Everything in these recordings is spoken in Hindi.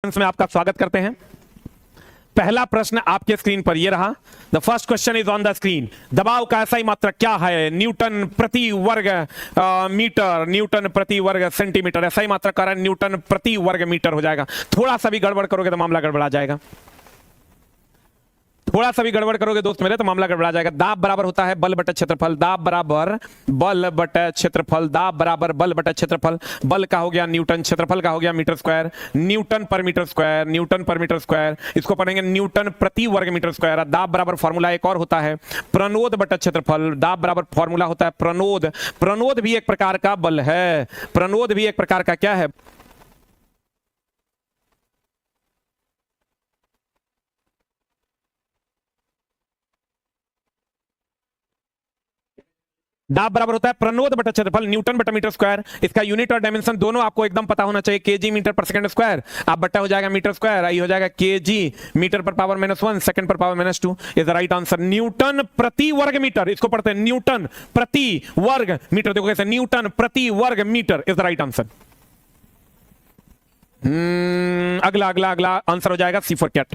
में आपका स्वागत करते हैं। पहला प्रश्न आपके स्क्रीन पर यह रहा। The first question is on the screen. दबाव का SI मात्रक क्या है? न्यूटन प्रति वर्ग मीटर, न्यूटन प्रति वर्ग सेंटीमीटर। SI मात्रक का न्यूटन प्रति वर्ग मीटर हो जाएगा। थोड़ा सा भी गड़बड़ करोगे तो मामला गड़बड़ा जाएगा। थोड़ा सा भी गड़बड़ करोगे दोस्त मेरे तो मामला गड़बड़ा जाएगा। दाब बराबर होता है बल बटा क्षेत्रफल। दाब बराबर बल बटा क्षेत्रफल। दाब बराबर बल बटा क्षेत्रफल। बल का हो गया न्यूटन, क्षेत्रफल का हो गया मीटर स्क्वायर। न्यूटन पर मीटर स्क्वायर, न्यूटन पर मीटर स्क्वायर, इसको पढ़ेंगे न्यूटन प्रति वर्ग मीटर स्क्वायर। दाब बराबर फॉर्मूला एक और होता है प्रणोद बटा क्षेत्रफल। दाब बराबर फॉर्मूला होता है प्रणोद। प्रणोद भी एक प्रकार का बल है। प्रणोद भी एक प्रकार का क्या है? दाब बराबर होता है प्रणोद बटा क्षेत्रफल न्यूटन बटा मीटर स्क्वायर। इसका यूनिट और डायमेंशन दोनों आपको एकदम पता होना चाहिए। KG metre per second square, आप बट्टा हो जाएगा मीटर स्क्वायर, आई हो जाएगा केजी मीटर पर पावर -1 सेकंड पर power -2 is the right answer. Newton प्रति वर्ग मीटर, इसको पढ़ते हैं न्यूटन प्रति वर्ग मीटर। देखो कैसे, न्यूटन प्रति वर्ग metre is the right answer. अगला अगला अगला आंसर हो जाएगा C for cat.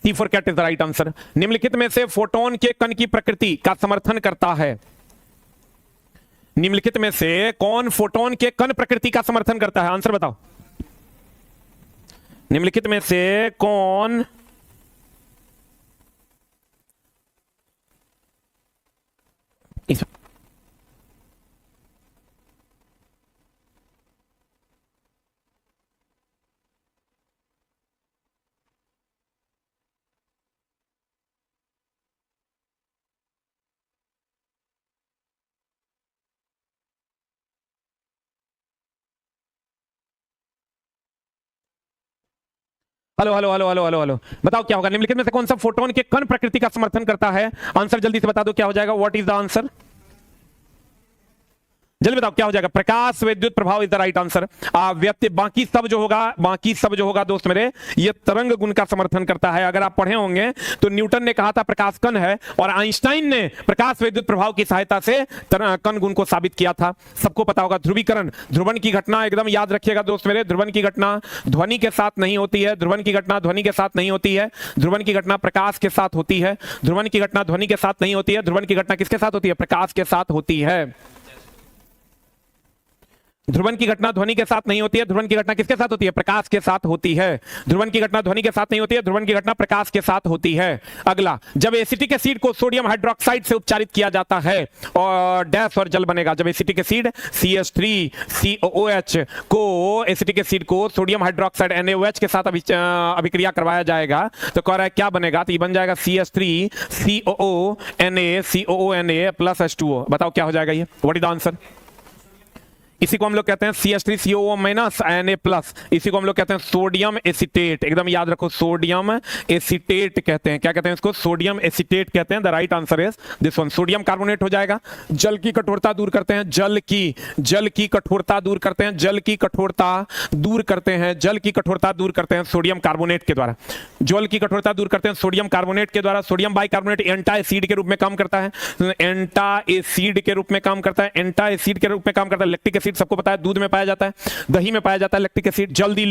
C for cat is the right answer. निम्नलिखित में से फोटोन के कण की प्रकृति का समर्थन करता है? निम्नलिखित में से कौन फोटोन के कण प्रकृति का समर्थन करता है? आंसर बताओ। निम्नलिखित में से कौन hello hello hello hello hello hello बताओ क्या होगा? निम्नलिखित में से कौन सा फोटोन के कण प्रकृति का समर्थन करता है? आंसर जल्दी से बता दो क्या हो जाएगा। What is the answer? जल्दी बताओ क्या हो जाएगा। प्रकाश विद्युत प्रभाव इज द राइट आंसर। बाकी सब जो होगा दोस्त मेरे, ये तरंग गुण का समर्थन करता है। अगर आप पढ़े होंगे तो न्यूटन ने कहा था प्रकाश कण है, और आइंस्टाइन ने प्रकाश विद्युत प्रभाव की सहायता से कण गुण को साबित किया था। सबको पता होगा। ध्रुवीकरण, ध्रुवण की घटना एकदम याद रखिएगा दोस्त मेरे। ध्रुवण की घटना ध्वनि के साथ नहीं होती है। ध्रुवण की घटना ध्वनि के साथ नहीं होती है। ध्रुवण की घटना प्रकाश के साथ होती है। ध्रुवण की घटना ध्वनि के साथ नहीं होती है। ध्रुवण की घटना किसके साथ होती है? प्रकाश के साथ होती है। ध्रुवण की घटना ध्वनि के साथ नहीं होती है। ध्रुवण की घटना किसके साथ होती है? प्रकाश के साथ होती है। ध्रुवण की घटना ध्वनि के साथ नहीं होती है। ध्रुवण की घटना प्रकाश के साथ होती है। अगला, जब एसिटिक एसिड को सोडियम हाइड्रोक्साइड से उपचारित किया जाता है और डैश और जल बनेगा। जब एसिटिक एसिड CH3COOH को एसिटिक एसिड को सोडियम हाइड्रोक्साइड NaOH के साथ अभिक्रिया करवाया जाएगा तो कह रहा है क्या बनेगा? तो ये बन जाएगा CH3COONA प्लस H2O। बताओ क्या हो जाएगा ये? What is the answer? इसी को हम लोग कहते हैं CH3COO माइनस Na प्लस। इसी को हम लोग कहते हैं सोडियम एसिटेट। एकदम याद रखो, सोडियम एसिटेट कहते हैं। क्या कहते हैं इसको? सोडियम एसिटेट कहते हैं। The right answer is this one. Sodium carbonate हो जाएगा। जल की कठोरता दूर करते हैं। जल की कठोरता दूर करते हैं। जल की कठोरता दूर करते हैं। जल की कठोरता दूर करते हैं सोडियम कार्बोनेट के द्वारा। जल की कठोरता दूर करते हैं सोडियम कार्बोनेट के द्वारा। सोडियम बाइकार्बोनेट एंटा एसिड के रूप में काम करता है। एंटा एसिड के रूप में काम करता है। एंटा एसिड के रूप में काम करता है। लैक्टिक एसिड सबको पता है दूध में पाया जाता है, दही में पाया जाता है लैक्टिक एसिड। जल्दी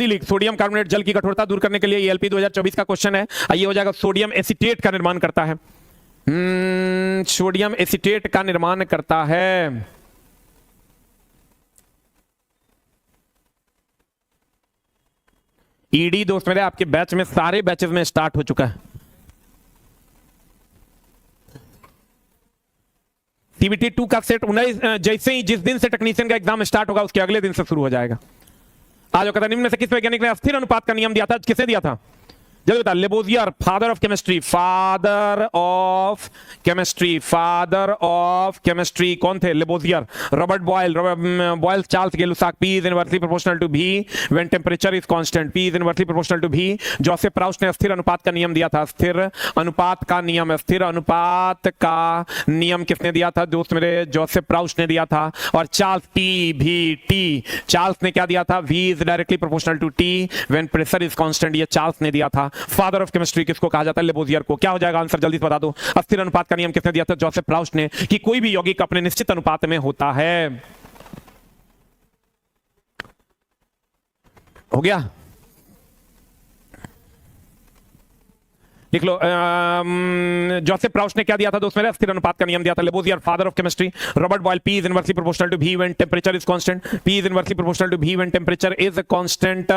लीक सोडियम कार्बोनेट जल की कठोरता दूर करने के लिए, ये LP 2024 का क्वेश्चन है। ये हो जाएगा सोडियम एसिटेट का निर्माण करता है। सोडियम एसिटेट का निर्माण करता है। ईडी दोस्त मेरे आपके बैच में सारे बैचेस में स्टार्ट हो चुका है। CBT 2 का सेट 19 जैसे ही जिस दिन से टेक्नीशियन का एग्जाम स्टार्ट होगा उसके अगले दिन से शुरू हो जाएगा। आज कहता है निम्न में से किस वैज्ञानिक ने अस्थिर अनुपात का नियम दिया था? किसे दिया था? जल्दी बता। लेबोजियर, फादर ऑफ केमिस्ट्री कौन थे? Lavoisier. Robert Boyle Charles Gay Lussac. P is inversely proportional to V when temperature is constant. P is inversely proportional to V। Joseph प्राउस ने अस्थिर अनुपात का नियम दिया था। अस्थिर अनुपात का नियम किसने दिया था दोस्त मेरे? जोसेफ प्राउस ने दिया था। और चार्ल्स चार्ल्स ने क्या दिया था? V is directly proportional to T when pressure is constant। ये चार्ल्स ने दिया था। फादर ऑफ केमिस्ट्री किसको कहा जाता है? लेबोजियर को। क्या हो जाएगा आंसर? जल्दी बता दो। अस्थिर अनुपात का नियम किसने दिया था? जोसेफ प्राउस ने, कि कोई भी यौगिक अपने निश्चित अनुपात में होता है। हो गया, लिख लो। जोसेफ प्राउस्ट ने क्या दिया था दोस्त मेरे? अस्थिर अनुपात का नियम दिया था। Lavoisier father of chemistry. Robert Boyle, P is inversely proportional to V when temperature is constant. P is inversely proportional to V when temperature is constant,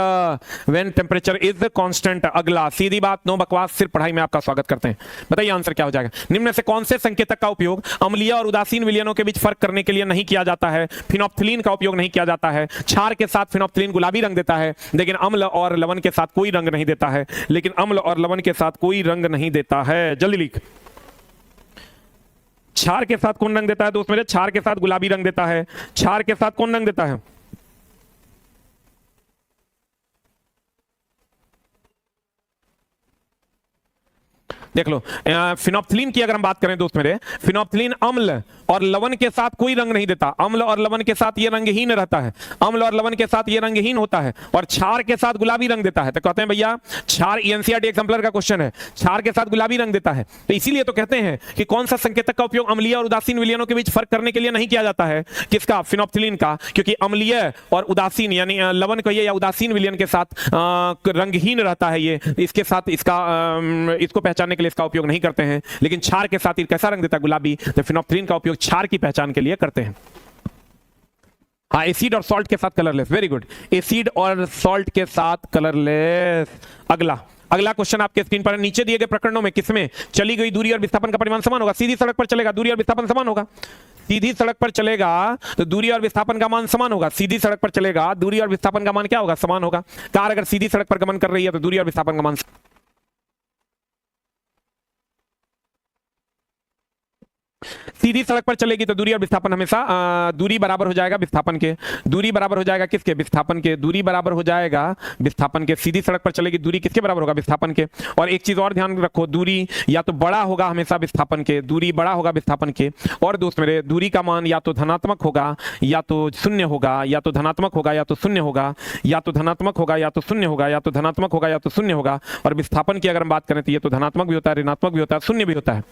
when temperature is constant. अगला, सीधी बात, नो बकवास, सिर्फ पढ़ाई में आपका स्वागत करते हैं। बताइए आंसर क्या हो जाएगा? निम्न में से कौन से संकेतक का उपयोग अम्लीय और उदासीन विलयनों के बीच फर्क करने के लिए नहीं किया जाता है? फिनोप्थिलीन का उपयोग नहीं किया जाता है। क्षार के साथ फिनोप्थिलीन गुलाबी रंग देता है, लेकिन अम्ल और लवण के साथ कोई रंग नहीं देता है। लेकिन अम्ल और लवण के साथ कोई रंग नहीं देता है। जल्दी लिख। क्षार के साथ कौन रंग देता है दोस्त मेरे? क्षार के साथ गुलाबी रंग देता है। क्षार के साथ कौन रंग देता है? देख लो, फिनोप्थिलीन की अगर हम बात करें दोस्त मेरे, फिनोप्थिलीन अम्ल और लवण के साथ कोई रंग नहीं देता। अम्ल और लवण के साथ ये रंगहीन रहता है। अम्ल और लवण के साथ ये रंगहीन होता है, और क्षार के साथ गुलाबी रंग देता है। तो कहते हैं भैया क्षार, एनसीईआरटी एग्जाम्पलर का क्वेश्चन है, क्षार के साथ गुलाबी रंग देता है। तो इसीलिए तो कहते हैं कि कौन सा संकेतक का उपयोग अम्लीय और उदासीन विलयनों के बीच फर्क करने के लिए नहीं किया जाता है? किसका? फिनोप्थिलीन का, क्योंकि अम्लीय और उदासीन यानी लवण कहिए या उदासीन विलयन के साथ रंगहीन रहता है ये, इसके साथ इसको पहचानने के लिए इसका उपयोग नहीं करते हैं। लेकिन क्षार के साथ कैसा रंग देता है? गुलाबी। तो फिनोप्थिलीन का उपयोग क्षार की पहचान के लिए करते हैं। हाँ, एसिड और सॉल्ट के साथ कलरलेस। वेरी गुड, एसिड और सॉल्ट के साथ कलरलेस। अगला क्वेश्चन आपके स्क्रीन पर, नीचे दिए गए प्रकरणों में किसमें चली गई दूरी और विस्थापन का परिमाण समान होगा? सीधी सड़क पर चलेगा, दूरी और विस्थापन समान होगा। सीधी सड़क पर चलेगा तो दूरी और विस्थापन का मान समान होगा। सीधी सड़क पर चलेगा, दूरी और विस्थापन का मान क्या होगा? समान होगा। कार अगर सीधी सड़क पर गमन कर रही है तो दूरी और विस्थापन का मान, सीधी सड़क पर चलेगी तो दूरी और विस्थापन हमेशा दूरी बराबर हो जाएगा विस्थापन के। दूरी बराबर हो जाएगा किसके? विस्थापन के। दूरी बराबर हो जाएगा विस्थापन के। सीधी सड़क पर चलेगी, दूरी किसके बराबर होगा? विस्थापन के। और एक चीज और ध्यान रखो, दूरी या तो बड़ा होगा हमेशा विस्थापन के, दूरी बड़ा होगा विस्थापन के। और दोस्त मेरे, दूरी का मान या तो धनात्मक होगा या तो शून्य होगा, या तो धनात्मक होगा या तो शून्य होगा, या तो धनात्मक होगा या तो शून्य होगा, या तो धनात्मक होगा या तो शून्य होगा। और विस्थापन की अगर हम बात करें तो ये तो धनात्मक भी होता है, ऋणात्मक भी होता है, शून्य भी होता है।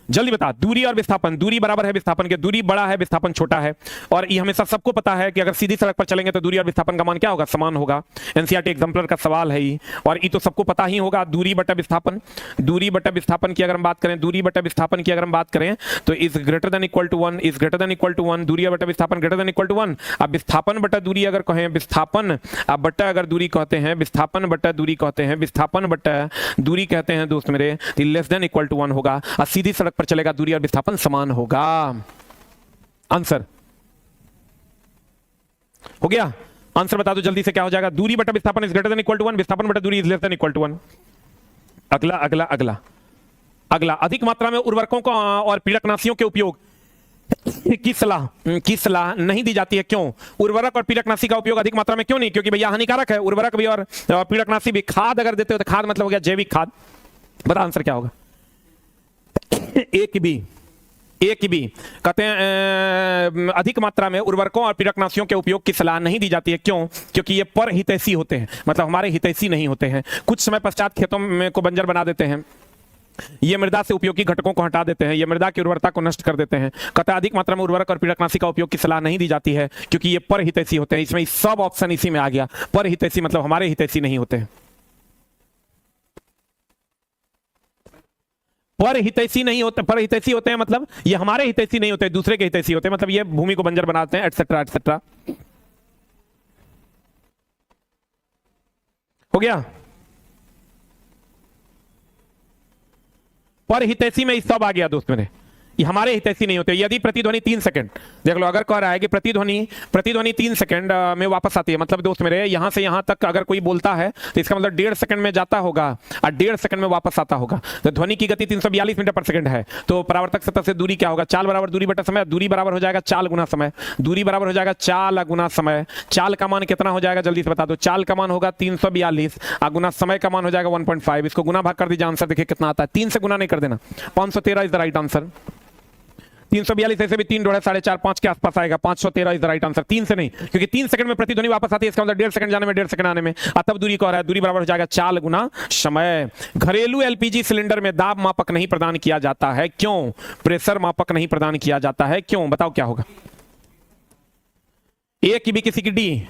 जल्दी बता, दूरी और विस्थापन, दूरी बराबर है विस्थापन के, दूरी बड़ा है विस्थापन छोटा है। और ये हमेशा सबको पता है कि अगर सीधी सड़क पर चलेंगे तो दूरी और विस्थापन का मान क्या होगा? समान होगा। एनसीईआरटी एग्जाम्पलर का सवाल है ये, और ये तो सबको पता ही होगा। दूरी बटा विस्थापन, दूरी बटा विस्थापन की अगर हम बात करें, दूरी बटा विस्थापन की अगर हम बात करें तो is greater than equal to 1, is greater than equal to 1, दूरी बटा विस्थापन ग्रेटर देन इक्वल टू 1। अब विस्थापन बटा दूरी अगर कहें, विस्थापन अब बटा अगर दूरी कहते हैं, विस्थापन बटा दूरी कहते हैं, विस्थापन बटा दूरी कहते हैं दोस्त मेरे, तो लेस देन इक्वल टू 1 होगा। और सीधी सड़क पर चलेगा, दूरी और विस्थापन समान होगा। आंसर हो गया? आंसर बता दो जल्दी से, क्या हो जाएगा? दूरी बटा विस्थापन is greater than equal to 1, विस्थापन बटा दूरी is less than equal to 1। अगला अगला अगला अगला, अधिक मात्रा में उर्वरकों को और पीड़कनाशियों के उपयोग की सलाह नहीं दी जाती है। क्यों? उर्वरक और पीड़कनाशी का उपयोग अधिक मात्रा में क्यों नहीं? क्योंकि भैया हानिकारक है उर्वरक भी और पीड़कनाशी भी। खाद अगर देते हो तो खाद मतलब हो गया जैविक खाद। बता आंसर क्या होगा? एक भी कहते हैं अधिक मात्रा में उर्वरकों और पीड़कनाशियों के उपयोग की सलाह नहीं दी जाती है। क्यों? क्योंकि ये परहितैषी होते हैं, मतलब हमारे हितैषी नहीं होते हैं। कुछ समय पश्चात खेतों में को बंजर बना देते हैं, ये मृदा से उपयोगी घटकों को हटा देते हैं, ये मृदा की उर्वरता को नष्ट कर देते हैं। कहता है अधिक मात्रा में उर्वरक और पीड़कनाशी का उपयोग की सलाह नहीं दी जाती है क्योंकि ये परहितैषी होते हैं। इसमें सब ऑप्शन इसी में आ गया। परहितैषी मतलब हमारे हितैषी नहीं होते हैं। परहितैषी नहीं होते, परहितैषी होते हैं मतलब ये हमारे हितैषी नहीं होते, दूसरे के हितैषी होते हैं, मतलब ये भूमि को बंजर बनाते हैं, एटसेट्रा एटसेट्रा। हो गया? परहितैषी में सब आ गया दोस्त मेरे, ये हमारे हितैषी नहीं होते। यदि प्रतिध्वनि 3 सेकंड, देख लो अगर कह रहा है कि प्रतिध्वनि 3 सेकंड में वापस आती है, मतलब दोस्त मेरे यहां से यहां तक अगर कोई बोलता है तो इसका मतलब 1.5 सेकंड में जाता होगा और 1.5 सेकंड में वापस आता होगा। तो ध्वनि की गति 342 मीटर पर सेकंड है, तो परावर्तक सतह से दूरी क्या होगा? चाल बराबर दूरी बटा समय। दूरी बराबर हो जाएगा चाल गुना समय, दूरी बराबर हो जाएगा चाल गुना समय। चाल का मान कितना हो जाएगा जल्दी से बता दो? चाल का मान होगा 342 और गुना समय का मान हो जाएगा 1.5। इसको गुना भाग कर दीजिए, आंसर देखिए कितना आता है। 3 से गुना नहीं कर देना। 513 इज द राइट आंसर। 342 ऐसे भी 3 ढोड़ा 4.5 5 के आसपास आएगा। 513 इज द राइट आंसर। 3 से नहीं, क्योंकि 3 सेकंड में प्रतिध्वनि वापस आती है, इसका मतलब 1.5 सेकंड जाने में 1.5 सेकंड आने में। तब दूरी को आ रहा है, दूरी बराबर हो जाएगा चाल गुना समय। घरेलू एलपीजी सिलेंडर में दाब मापक नहीं प्रदान किया जाता है। क्यों? प्रेशर मापक नहीं प्रदान किया जाता है। क्यों? बताओ क्या होगा? ए की बी की सी की डी,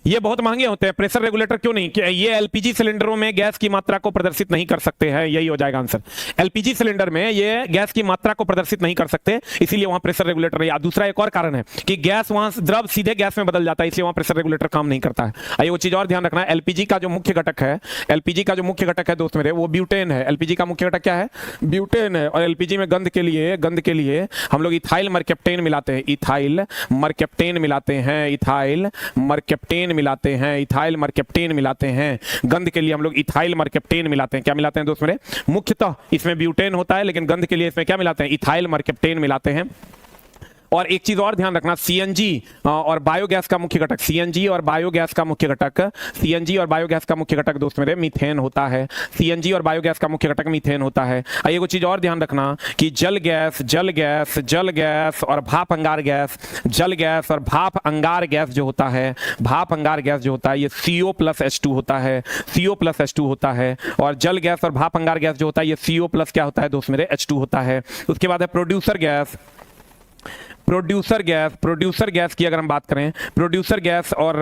ये बहुत महंगे होते हैं। प्रेशर रेगुलेटर क्यों नहीं? ये एलपीजी सिलेंडरों में गैस की मात्रा को प्रदर्शित नहीं कर सकते हैं, यही हो जाएगा आंसर। एलपीजी सिलेंडर में ये गैस की मात्रा को प्रदर्शित नहीं कर सकते, इसीलिए वहां प्रेशर रेगुलेटर नहीं। दूसरा एक और कारण है कि गैस वहां द्रव सीधे गैस में बदल जाता है, इसलिए वहां प्रेशर रेगुलेटर काम नहीं करता है। आइए वो चीज और ध्यान रखना, एलपीजी का जो मुख्य घटक है, एलपीजी का जो मुख्य घटक है दोस्त मेरे, वो ब्यूटेन है। एलपीजी का मुख्य घटक क्या है? ब्यूटेन है। और एलपीजी में गंध के लिए हम लोग इथाइल मरकेप्टेन मिलाते हैं, इथाइल मरकेप्टेन मिलाते हैं, इथाइल मरकेप्टेन मिलाते हैं, इथाइल मरकेप्टेन मिलाते हैं। गंध के लिए हम लोग इथाइल मरकेप्टेन मिलाते हैं। क्या मिलाते हैं दोस्त मेरे? मुख्यतः इसमें ब्यूटेन होता है, लेकिन गंध के लिए इसमें क्या मिलाते हैं? इथाइल मरकेप्टेन मिलाते हैं। और एक चीज और ध्यान रखना, सीएनजी और बायोगैस का मुख्य घटक, सीएनजी और बायोगैस का मुख्य घटक, सीएनजी और बायोगैस का मुख्य घटक दोस्त मेरे मीथेन होता है। सीएनजी और बायोगैस का मुख्य घटक मीथेन होता है। आइए एक चीज और ध्यान रखना कि जल गैस और भाप अंगार गैस, जल गैस और भाप अंगार गैस जो होता है, भाप अंगार गैस जो होता है, ये CO+H2 होता है, CO+H2 होता है। और जल गैस और भाप अंगार गैस जो होता है, ये CO+ क्या होता है दोस्त मेरे? H2 होता है। उसके बाद है प्रोड्यूसर गैस, प्रोड्यूसर गैस की अगर हम बात करें, प्रोड्यूसर गैस और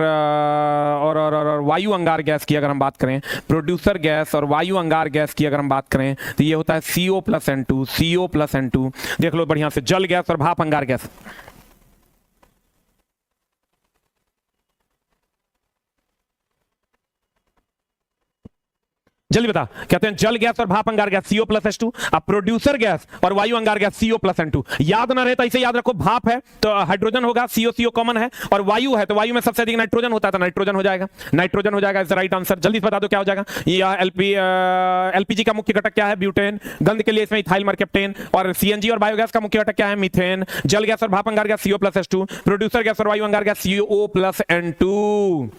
वायु अंगार गैस की अगर हम बात करें, प्रोड्यूसर गैस और वायु अंगार गैस की अगर हम बात करें, तो ये होता है CO+N2, CO+N2। देख लो बढ़िया से, जल गैस और भाप अंगार गैस। जल्दी बता, कहते हैं जल गैस और भाप अंगार गैस CO+H2, अब प्रोड्यूसर गैस और वायु अंगार गैस CO+N2। याद ना रहे तो इसे याद रखो, भाप है तो हाइड्रोजन होगा, CO कॉमन है, और वायु है तो वायु में सबसे अधिक नाइट्रोजन होता है, तो नाइट्रोजन हो जाएगा, नाइट्रोजन हो जाएगा। Is the right answer. जल्दी बता दो क्या हो जाएगा। यह एलपीजी का मुख्य घटक क्या है? ब्यूटेन। गंध के लिए इसमें इथाइल मरकेप्टेन। और सीएनजी और बायोगैस का मुख्य घटक क्या है? मीथेन। जल गैस और भाप अंगार गैस CO+H2। प्रोड्यूसर गैस और वायु अंगार गैस CO+N2।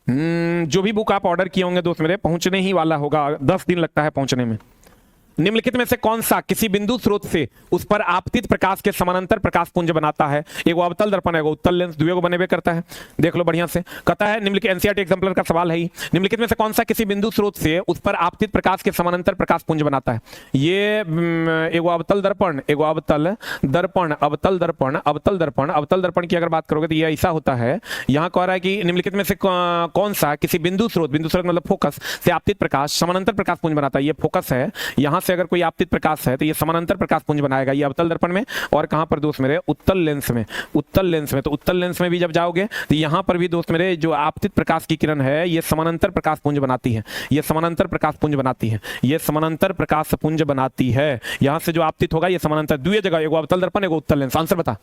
जो भी बुक आप ऑर्डर किए होंगे दोस्त मेरे, पहुंचने ही वाला होगा, 10 दिन लगता है पहुंचने में। निम्नलिखित में से कौन सा किसी बिंदु स्रोत से उस पर आपतित प्रकाश के समानांतर प्रकाश पुंज बनाता है? एगो अवतल दर्पण है, एगो उत्तल लेंस, दुए को बने हुए करता है। देख लो बढ़िया से, कहता है निम्नलिखित, एनसीईआरटी एग्जाम्पलर का सवाल है ही, निम्नलिखित में से कौन सा किसी बिंदु स्रोत से उस पर आपतित प्रकाश के समानांतर प्रकाश पुंज बनाता है? ये एगो अवतल दर्पण, एगो अवतल दर्पण, अवतल दर्पण, अवतल दर्पण, अवतल दर्पण की अगर बात करोगे तो ये ऐसा होता है। यहां कह रहा है कि निम्नलिखित में से कौन सा किसी बिंदु स्रोत मतलब फोकस से आपतित प्रकाश समानांतर प्रकाश पुंज बनाता है? ये फोकस है, यहां से अगर कोई आपतित प्रकाश है तो ये समानांतर प्रकाश पुंज बनाएगा। ये अवतल दर्पण में, और कहां पर दोस्त मेरे? उत्तल लेंस में, उत्तल लेंस में। तो उत्तल लेंस में भी जब जाओगे तो यहां पर भी दोस्त मेरे जो आपतित प्रकाश की किरण है, ये समानांतर प्रकाश पुंज बनाती है, ये समानांतर प्रकाश पुंज बनाती है, ये समानांतर प्रकाश पुंज बनाती है। यहां से जो आपतित होगा ये समानांतर, दुई जगह, एगो अवतल दर्पण, एगो उत्तल लेंस। आंसर बता।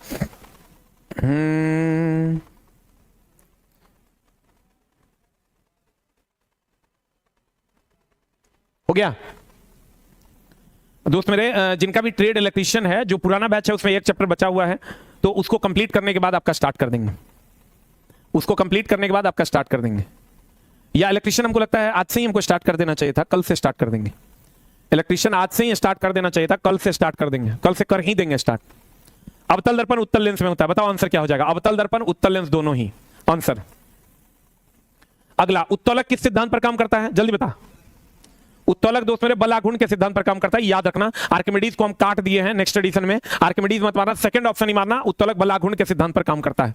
हो गया दोस्त मेरे। जिनका भी ट्रेड इलेक्ट्रीशियन है, जो पुराना बैच है उसमें एक चैप्टर बचा हुआ है, तो उसको कंप्लीट करने के बाद आपका स्टार्ट कर देंगे, उसको कंप्लीट करने के बाद आपका स्टार्ट कर देंगे। या इलेक्ट्रीशियन हमको लगता है आज से ही हमको स्टार्ट कर देना चाहिए था, कल से स्टार्ट कर देंगे। इलेक्ट्रीशियन आज से ही स्टार्ट कर देना चाहिए था, कल से स्टार्ट कर देंगे, कल से कर ही देंगे स्टार्ट। अवतल दर्पण उत्तल लेंस में होता है, बताओ आंसर क्या हो जाएगा? अवतल दर्पण उत्तल लेंस दोनों ही। आंसर अगला, उत्तोलक किस सिद्धांत पर काम करता है? जल्दी बता। उत्तोलक दोस्त मेरे बलाघुंड के सिद्धांत पर काम करता है, याद रखना। आर्किमिडीज को हम काट दिए हैं नेक्स्ट एडिशन में, आर्किमिडीज मत मारना, सेकंड ऑप्शन ही मारना। उत्तोलक बलाघुंड के सिद्धांत पर काम करता है।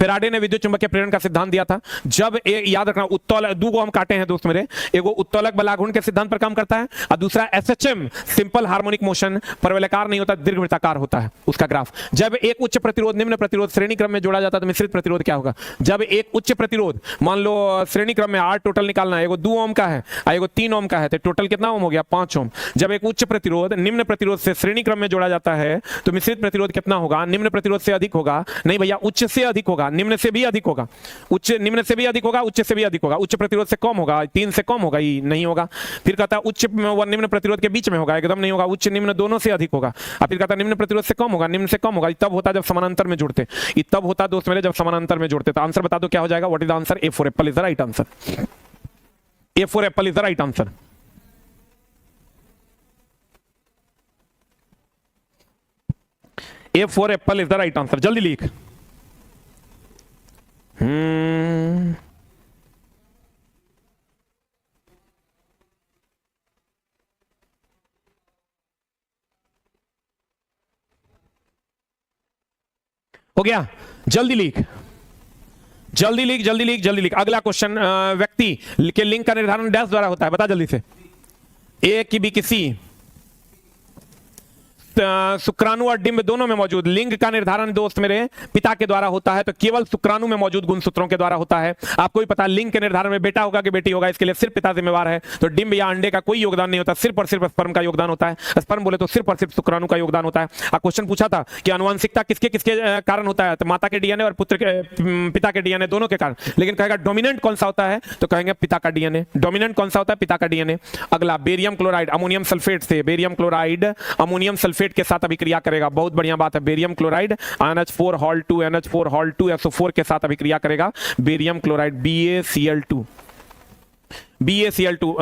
फेराडे ने विद्युत चुंबकीय प्रेरण का सिद्धांत दिया था। जब याद रखना, उत्तोलक दो को हम काटे हैं दोस्त मेरे, एगो उत्तोलक बलाघुंड के सिद्धांत पर काम करता है, और दूसरा एसएचएम सिंपल हार्मोनिक मोशन, परवलयाकार नहीं होता, दीर्घवृत्ताकार होता है उसका ग्राफ। जब एक उच्च प्रतिरोध निम्न प्रतिरोध श्रेणी क्रम में जोड़ा जाता है तो मिश्रित प्रतिरोध क्या होगा? जब एक उच्च प्रतिरोध, मान लो श्रेणी क्रम में 8 टोटल निकालना है, एगो 2 ओम का है और एगो 3 ओम का है, तो टोटल कितना ओम हो गया? 5 ओम। जब एक उच्च प्रतिरोध निम्न प्रतिरोध से श्रेणी क्रम में जोड़ा जाता है तो मिश्रित प्रतिरोध कितना होगा? निम्न प्रतिरोध से अधिक होगा, नहीं भैया, उच्च से अधिक होगा, निम्न से भी अधिक होगा, उच्च निम्न से भी अधिक होगा, उच्च से भी अधिक होगा। उच्च प्रतिरोध से कम होगा, 3 से कम होगा, ये नहीं होगा। फिर कहता है उच्च व निम्न प्रतिरोध के बीच में होगा, एकदम नहीं होगा, उच्च निम्न दोनों से अधिक होगा। और फिर कहता है निम्न प्रतिरोध से कम होगा, निम्न से कम होगा, तब होता है जब समानांतर में जुड़ते, तब होता है दोस्त मेरे जब समानांतर में जुड़ते। तो आंसर बता दो क्या हो जाएगा? What is the answer? A for apple is the right answer. A for apple is the right answer. A for apple is the right answer. जल्दी लिख। हो गया, जल्दी लिख, जल्दी लिख, जल्दी लिख, जल्दी लिख। अगला क्वेश्चन, व्यक्ति के लिंग का निर्धारण डैश द्वारा होता है, बता जल्दी से। ए की बी किसी शुक्राणु और डिंब दोनों में मौजूद लिंग का निर्धारण दोस्त मेरे पिता के द्वारा होता है, तो केवल शुक्राणु में मौजूद गुणसूत्रों के द्वारा होता है। आपको भी पता है लिंग के निर्धारण में बेटा होगा कि बेटी होगा, इसके लिए सिर्फ पिता जिम्मेवार है। तो डिंब या अंडे का कोई योगदान नहीं होता, सिर्फ और सिर्फ स्पर्म का योगदान होता है। स्पर्म बोले तो सिर्फ और सिर्फ शुक्राणु का योगदान होता है। क्वेश्चन पूछा था कि आनुवंशिकता किसके किसके कारण होता है, तो माता के डीएनए और पुत्र के पिता के डीएनए दोनों के कारण। लेकिन कहेगा डोमिनेंट कौन सा होता है, तो कहेंगे पिता का डीएनए। डोमिनेंट कौन सा होता है, पिता का डीएनए। अगला, बेरियम क्लोराइड अमोनियम सल्फेट से, बेरियम क्लोराइड अमोनियम सल्फेट के साथ अभिक्रिया करेगा। बहुत बढ़िया बात है, barium chloride NH4 hall 2 NH4 hall 2 SO4 के साथ अभिक्रिया करेगा। Barium chloride BaCl2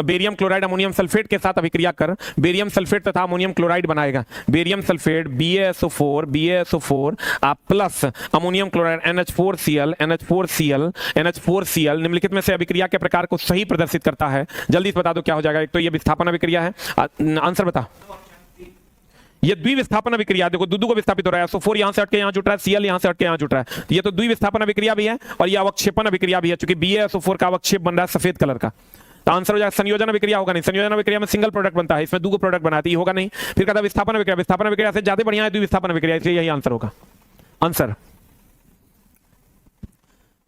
barium chloride ammonium sulphate के साथ अभिक्रिया कर बेरियम सल्फेट तथा अमोनियम क्लोराइड बनाएगा। Barium sulphate BaSO4 plus ammonium chloride NH4Cl निम्नलिखित में से अभिक्रिया के प्रकार को सही प्रदर्शित करता है। जल्दी से बता दो क्या हो जाएगा। एक तो ये विस्थापन अभिक्रिया है, आंसर बता। ये द्विविस्थापन अभिक्रिया, देखो दूध को विस्थापित हो रहा है, SO4 यहां से हटके यहां जुट रहा है, Cl यहां से हटके यहां जुट रहा है, तो ये तो द्विविस्थापन अभिक्रिया भी है और ये अवक्षेपण अभिक्रिया भी है, क्योंकि BaSO4 का अवक्षेप बन रहा है सफेद कलर का। तो आंसर हो जाएगा संयोजन अभिक्रिया होगा नहीं, संयोजन अभिक्रिया में सिंगल प्रोडक्ट बनता है, इसमें दो प्रोडक्ट बनाती होगा नहीं। फिर कहता विस्थापन अभिक्रिया, विस्थापन अभिक्रिया से ज्यादा बढ़िया है द्विविस्थापन अभिक्रिया, इसलिए यही आंसर होगा। आंसर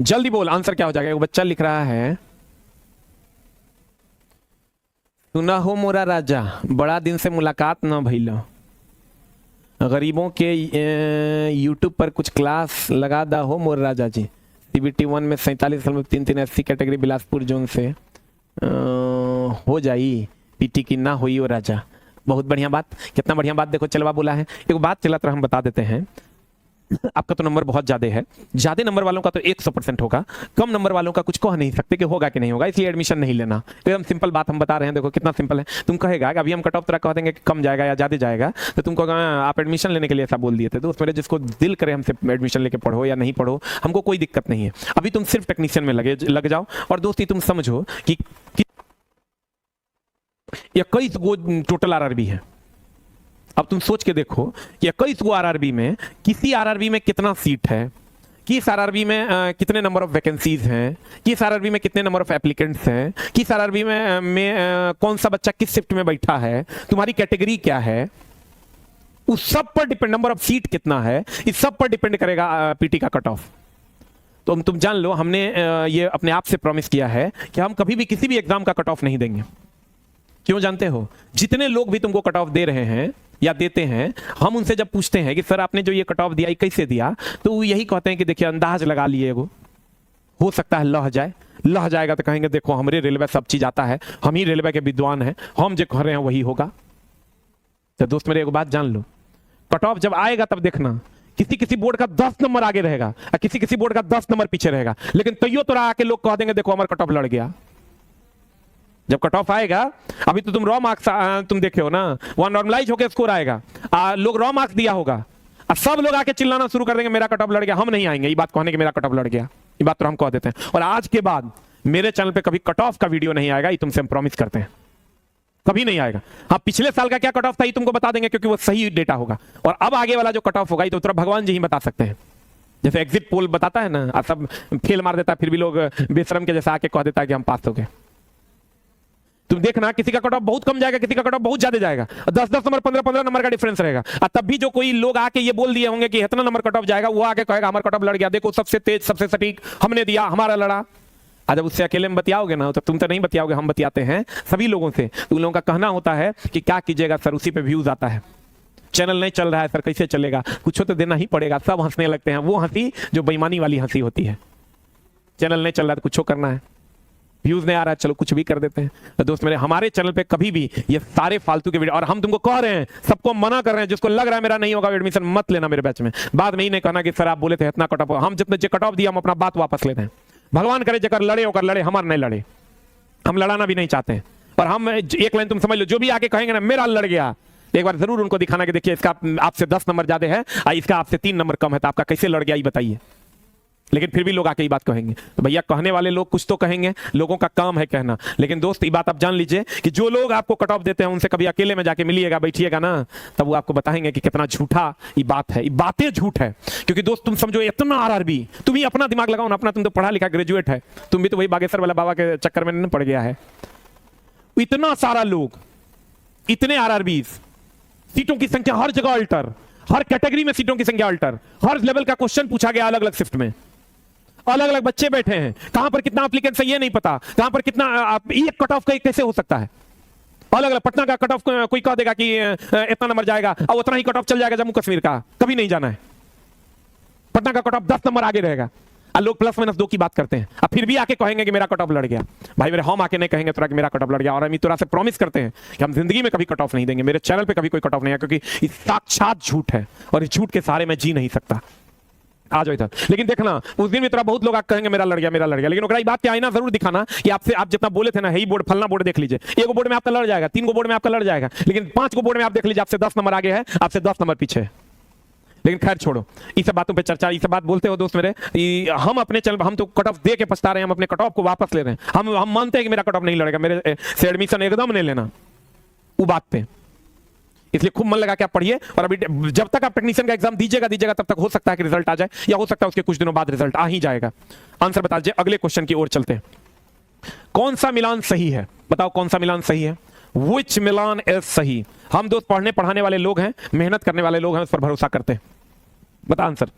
जल्दी बोल, आंसर क्या हो जाएगा। एक बच्चा लिख रहा है, सुना हो मोरा राजा, बड़ा दिन से मुलाकात न भइला, गरीबों के यूट्यूब पर कुछ क्लास लगा दा हो मोर राजा जी। CBT 1 में 47 साल में 3 SC कैटेगरी बिलासपुर जोन से हो जाई, PT की ना हुई हो राजा। बहुत बढ़िया बात, कितना बढ़िया बात, देखो चलवा बोला है। एक बात चला तो हम बता देते हैं, आपका तो नंबर बहुत ज्यादा है, ज्यादा नंबर वालों का तो 100% होगा, कम नंबर वालों का कुछ कह नहीं सकते कि होगा कि नहीं होगा, इसलिए एडमिशन नहीं लेना। एकदम सिंपल बात हम बता रहे हैं, देखो कितना सिंपल है। तुम कहेगा कि अभी हम कट ऑफ तरह कह देंगे कि कम जाएगा या ज्यादा जाएगा, तो तुम कहोगे आप एडमिशन लेने के लिए ऐसा बोल दिए थे। दोस्त मेरे, जिसको दिल करे हमसे एडमिशन लेके पढ़ो या नहीं पढ़ो, हमको कोई दिक्कत नहीं है। अभी तुम सिर्फ टेक्नीशियन में लग जाओ, और दोस्ती तुम समझो कि 21 गो टोटल RRB है। अब तुम सोच के देखो कि 21 गो RRB में किसी RRB में कितना सीट है, किस RRB में कितने नंबर ऑफ वैकेंसीज हैं, किस RRB में कितने नंबर ऑफ एप्लीकेंट्स हैं, किस RRB में कौन सा बच्चा किस शिफ्ट में बैठा है, तुम्हारी कैटेगरी क्या है, उस सब पर डिपेंड, नंबर ऑफ सीट कितना है, इस सब पर डिपेंड करेगा PT का कट ऑफ। तो तुम जान लो, हमने ये अपने आप से प्रॉमिस किया है कि हम कभी भी किसी भी एग्जाम का कट ऑफ नहीं देंगे। क्यों जानते हो, जितने लोग भी तुमको कट ऑफ दे रहे हैं या देते हैं, हम उनसे जब पूछते हैं कि सर आपने जो ये कट ऑफ दिया कैसे दिया, तो वो यही कहते हैं कि देखिए अंदाज लगा लिए, हो सकता है लह जाएगा तो कहेंगे देखो हमारे रेलवे सब चीज आता है, हम ही रेलवे के विद्वान हैं, हम जो कह रहे हैं वही होगा। तो दोस्त मेरे एक बात जान लो, कट ऑफ जब आएगा तब देखना, किसी बोर्ड का 10 नंबर आगे रहेगा और किसी बोर्ड का 10 नंबर पीछे रहेगा, लेकिन तैयो तो आके लोग कह देंगे देखो हमारा कट ऑफ लड़ गया। जब कट ऑफ आएगा, अभी तो तुम रॉ मार्क्स तुम देखे हो ना, वहां नॉर्मलाइज होकर स्कोर आएगा, लोग रॉ मार्क्स दिया होगा और सब लोग आके चिल्लाना शुरू कर देंगे मेरा कट ऑफ लड़ गया। हम नहीं आएंगे ये बात कहने कि मेरा कट ऑफ लड़ गया, ये बात तो हम कह देते हैं। और आज के बाद मेरे चैनल पे कभी कट ऑफ का वीडियो नहीं आएगा, ये तुमसे हम प्रॉमिस करते हैं, कभी नहीं आएगा। हाँ, पिछले साल का क्या कट ऑफ था ये तुमको बता देंगे, क्योंकि वो सही डेटा होगा, और अब आगे वाला जो कट ऑफ होगा ये तो भगवान जी ही बता सकते हैं। जैसे एग्जिट पोल बताता है ना, सब फेल मार देता है, फिर भी लोग बेशरम के जैसा आके कह देता है कि हम पास हो गए। तुम देखना, किसी का कट ऑफ बहुत कम जाएगा, किसी का कट ऑफ बहुत ज्यादा जाएगा, 10-10 नंबर 15-15 नंबर का डिफरेंस रहेगा। और तब भी जो कोई लोग आके ये बोल दिए होंगे कि इतना नंबर कट ऑफ जाएगा, वो आके कहेगा हमारा कट ऑफ लड़ गया, देखो सबसे तेज सबसे सटीक हमने दिया, हमारा लड़ा। जब उससे अकेले में बतियाओगे ना, तो तुम तो नहीं बतियाओगे, हम बतियाते हैं सभी लोगों से। तो उन लोगों का कहना होता है कि क्या कीजिएगा सर, उसी पे व्यूज आता है, चैनल नहीं चल रहा है सर, कैसे चलेगा, कुछ तो देना ही पड़ेगा। सब हंसने लगते हैं, वो हंसी जो बेईमानी वाली हंसी होती है। चैनल नहीं चल रहा है तो कुछ करना है, व्यूज नहीं आ रहा है चलो कुछ भी कर देते हैं। तो दोस्त मेरे, हमारे चैनल पे कभी भी ये सारे फालतू के वीडियो, और हम तुमको कह रहे हैं, सबको मना कर रहे हैं, जिसको लग रहा है मेरा नहीं होगा एडमिशन मत लेना मेरे बैच में। बाद में ही नहीं कहना कि सर आप बोले थे इतना कट ऑफ, हम जितने कट ऑफ दिया हम अपना बात वापस लेते हैं। भगवान करे जकर लड़े होकर लड़े, हमारे नहीं लड़े, हम लड़ाना भी नहीं चाहते हैं। और हम एक लाइन तुम समझ लो, जो भी आके कहेंगे ना मेरा लड़ गया, एक बार जरूर उनको दिखाना कि देखिए इसका आपसे 10 नंबर ज्यादा है, इसका आपसे 3 नंबर कम है, तो आपका कैसे लड़ गया ये बताइए। लेकिन फिर भी लोग आके ये बात कहेंगे। तो भैया कहने वाले लोग कुछ तो कहेंगे, लोगों का काम है कहना। लेकिन दोस्त ये बात आप जान लीजिए कि जो लोग आपको कट ऑफ देते हैं उनसे कभी अकेले में जाके मिलिएगा, बैठिएगा ना, तब वो आपको बताएंगे कि कितना झूठा ये बात है। ये बातें झूठ है। क्योंकि दोस्त तुम समझो इतना आरआरबी, तुम ही अपना दिमाग लगाओ ना अपना, तुम तो पढ़ा लिखा ग्रेजुएट है, तुम भी तो वही बागेश्वर वाला बाबा के चक्कर में नहीं पड़ गया है। इतना सारा लोग, इतने आरआरबी, सीटों की संख्या हर जगह अल्टर, हर कैटेगरी में सीटों की संख्या अल्टर, हर लेवल का क्वेश्चन पूछा गया अलग अलग शिफ्ट में, अलग अलग बच्चे बैठे हैं, कहां पर कितना एप्लीकेंट है ये नहीं पता, कहां पर कितना ये कट ऑफ कैसे हो सकता है। अलग अलग पटना का कट ऑफ कोई कह देगा कि इतना नंबर जाएगा और उतना ही कट ऑफ चल जाएगा जम्मू कश्मीर का, कभी नहीं जाना है। पटना का कट ऑफ 10 नंबर आगे रहेगा और लोग प्लस माइनस 2 की बात करते हैं, अब फिर भी आके कहेंगे कि मेरा कट ऑफ लड़ गया। भाई मेरे हम आके नहीं कहेंगे तोरा कि मेरा कट ऑफ लड़ गया, और हम तोरा से प्रॉमिस करते हैं कि हम जिंदगी में कभी कट ऑफ नहीं देंगे, मेरे चैनल पे कभी कोई कट ऑफ नहीं है, क्योंकि ये साक्षात झूठ है और इस झूठ के सहारे मैं जी नहीं सकता। आ जाओ इधर। लेकिन देखना उस दिन भी तरह बहुत लोग आके कहेंगे मेरा लड़ गया, मेरा लड़ गया, लेकिन ओकरा बात के आईना जरूर दिखाना कि आपसे आप जितना बोले थे ना, यही बोर्ड फलना बोर्ड देख लीजिए, एक बोर्ड में आपका लड़ जाएगा, 3 बोर्ड में आपका लड़ जाएगा, लेकिन 5 बोर्ड में आप देख लीजिए आपसे 10 नंबर आगे है, आपसे 10 नंबर पीछे है। लेकिन खैर छोड़ो, इस सब बातों पे चर्चा, इस सब बात बोलते हो दोस्त मेरे, हम अपने चैनल हम तो कट ऑफ दे के पछता रहे हैं, हम अपने कट ऑफ को वापस ले रहे हैं। हम मानते हैं कि मेरा कट ऑफ नहीं लड़ेगा, मेरे से एडमिशन एकदम नहीं लेना वो बात पे। इसलिए खूब मन लगा के आप पढ़िए, और अभी जब तक आप टेक्नीशियन का एग्जाम दीजिएगा तब तक हो सकता है कि रिजल्ट आ जाए, या हो सकता है उसके कुछ दिनों बाद रिजल्ट आ ही जाएगा। आंसर बता दीजिए, अगले क्वेश्चन की ओर चलते हैं। कौन सा मिलान सही है, बताओ कौन सा मिलान सही है? विच मिलान इज सही? हम दोस्त पढ़ने पढ़ाने वाले लोग हैं, मेहनत करने वाले लोग हैं, उस पर भरोसा करते हैं। बता आंसर,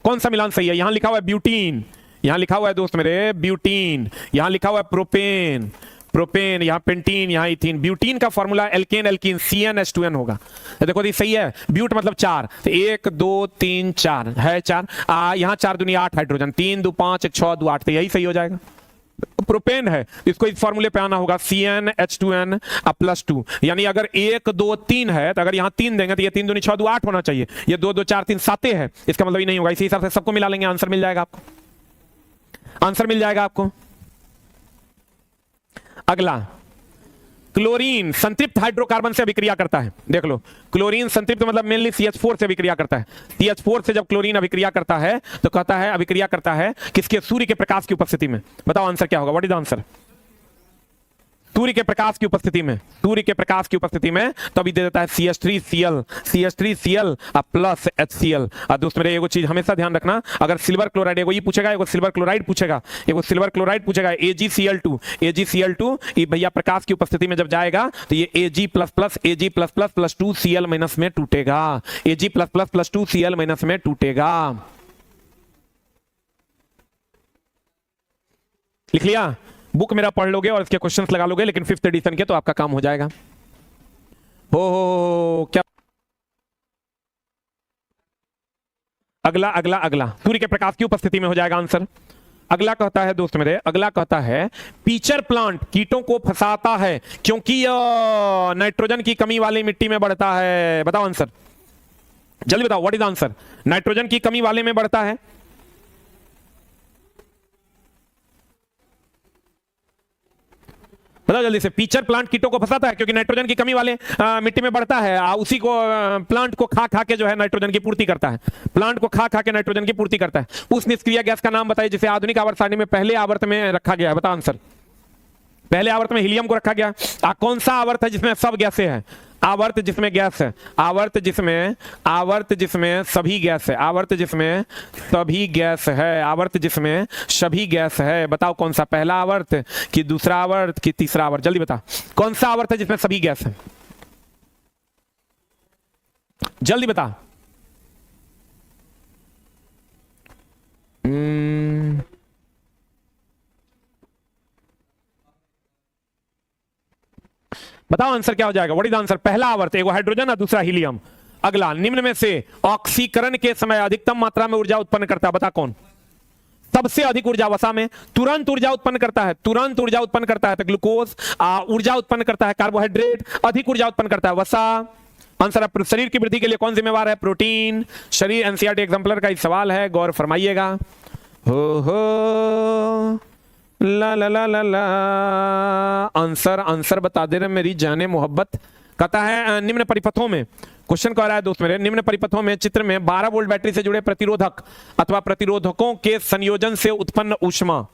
कौन सा मिलान सही है? यहां लिखा हुआ है ब्यूटीन, यहां लिखा हुआ है दोस्त मेरे ब्यूटीन, यहां लिखा हुआ है प्रोपेन, प्रोपेन, यहां पेंटीन, यहां इथीन। ब्यूटीन का फॉर्मूला एल्केन एल्कीन CnH2n होगा। देखो ये सही है, ब्यूट मतलब 4, तो 1 2 3 4 है 4, यहां 4 दूनी 8 हाइड्रोजन, 3 2 5 1 6 2 8, तो यही सही हो जाएगा। प्रोपेन है, इसको इस फॉर्मूले पे आना होगा CnH2n +2, यानी अगर 1 2 3 है तो अगर यहां 3 देंगे तो ये 3 दूनी 6 2 8 होना चाहिए, ये 2 2 4 3 7 है, इसका मतलब ये नहीं होगा। इसी हिसाब से सबको मिला लेंगे, आंसर मिल जाएगा आपको, आंसर मिल जाएगा आपको। अगला, क्लोरीन संतृप्त हाइड्रोकार्बन से अभिक्रिया करता है। देख लो, क्लोरीन संतृप्त मतलब मेनली CH4 से अभिक्रिया करता है। CH4 से जब क्लोरीन अभिक्रिया करता है तो कहता है अभिक्रिया करता है किसके? सूर्य के प्रकाश की उपस्थिति में। बताओ आंसर क्या होगा? What is the answer? सूर्य के प्रकाश की उपस्थिति में, सूर्य के प्रकाश की उपस्थिति में तो अभी दे देता है CH3Cl प्लस HCl। और दोस्त मेरे एगो चीज हमेशा ध्यान रखना, अगर सिल्वर क्लोराइड, एगो ये पूछेगा, एगो सिल्वर क्लोराइड पूछेगा, एगो सिल्वर क्लोराइड पूछेगा, AgCl2 ये भैया प्रकाश की उपस्थिति में जब जाएगा तो ये Ag++ 2Cl- में टूटेगा, Ag++ 2Cl- में टूटेगा। लिख लिया? बुक मेरा पढ़ लोगे और इसके क्वेश्चंस लगा लोगे, लेकिन 5th एडिशन के तो आपका काम हो जाएगा। हो क्या? अगला अगला अगला सूर्य के प्रकाश की उपस्थिति में हो जाएगा आंसर। अगला कहता है दोस्त मेरे, अगला कहता है पीचर प्लांट कीटों को फंसाता है क्योंकि नाइट्रोजन की कमी वाली मिट्टी में बढ़ता है। बताओ आंसर, जल्दी बताओ, व्हाट इज आंसर? नाइट्रोजन की कमी वाले में बढ़ता है। बताओ जल्दी से। पीचर प्लांट कीटों को फंसाता है क्योंकि नाइट्रोजन की कमी वाले मिट्टी में बढ़ता है, उसी को प्लांट को खा खा के जो है नाइट्रोजन की पूर्ति करता है, प्लांट को खा खा के नाइट्रोजन की पूर्ति करता है। उस निष्क्रिय गैस का नाम बताइए जिसे आधुनिक आवर्त सारणी में पहले आवर्त में रखा गया है। बताओ आंसर। पहले आवर्त में हीलियम को रखा गया। कौन सा आवर्त है जिसमें सब गैसें हैं? आवर्त जिसमें गैस है, आवर्त जिसमें सभी गैस है, आवर्त जिसमें सभी गैस है, आवर्त जिसमें सभी गैस है। बताओ कौन सा? पहला आवर्त कि दूसरा आवर्त कि तीसरा आवर्त? जल्दी बता, कौन सा आवर्त है जिसमें सभी गैस है? जल्दी बता। बताओ आंसर क्या हो जाएगा? What is answer? पहला आवर्त एगो हाइड्रोजन और दूसरा हीलियम। अगला, निम्न में से ऑक्सीकरण के समय अधिकतम मात्रा में ऊर्जा उत्पन्न करता है। बता कौन? सबसे अधिक ऊर्जा वसा में तुरंत ऊर्जा उत्पन्न करता है, तुरंत ऊर्जा उत्पन्न करता है तो ग्लूकोज। ऊर्जा उत्पन्न करता है कार्बोहाइड्रेट, अधिक ऊर्जा उत्पन्न करता है वसा। आंसर, शरीर की वृद्धि के लिए कौन जिम्मेवार है? प्रोटीन। शरीर एनसीईआरटी एग्जाम्पलर का एक सवाल है, गौर फरमाइएगा। हो ला ला ला ला ला। आंसर बता दे रहे मेरी जाने मोहब्बत, कहता है निम्न परिपथों में, क्वेश्चन कह रहा है दोस्त मेरे, निम्न परिपथों में चित्र में 12 वोल्ट बैटरी से जुड़े प्रतिरोधक अथवा प्रतिरोधकों के संयोजन से उत्पन्न ऊष्मा,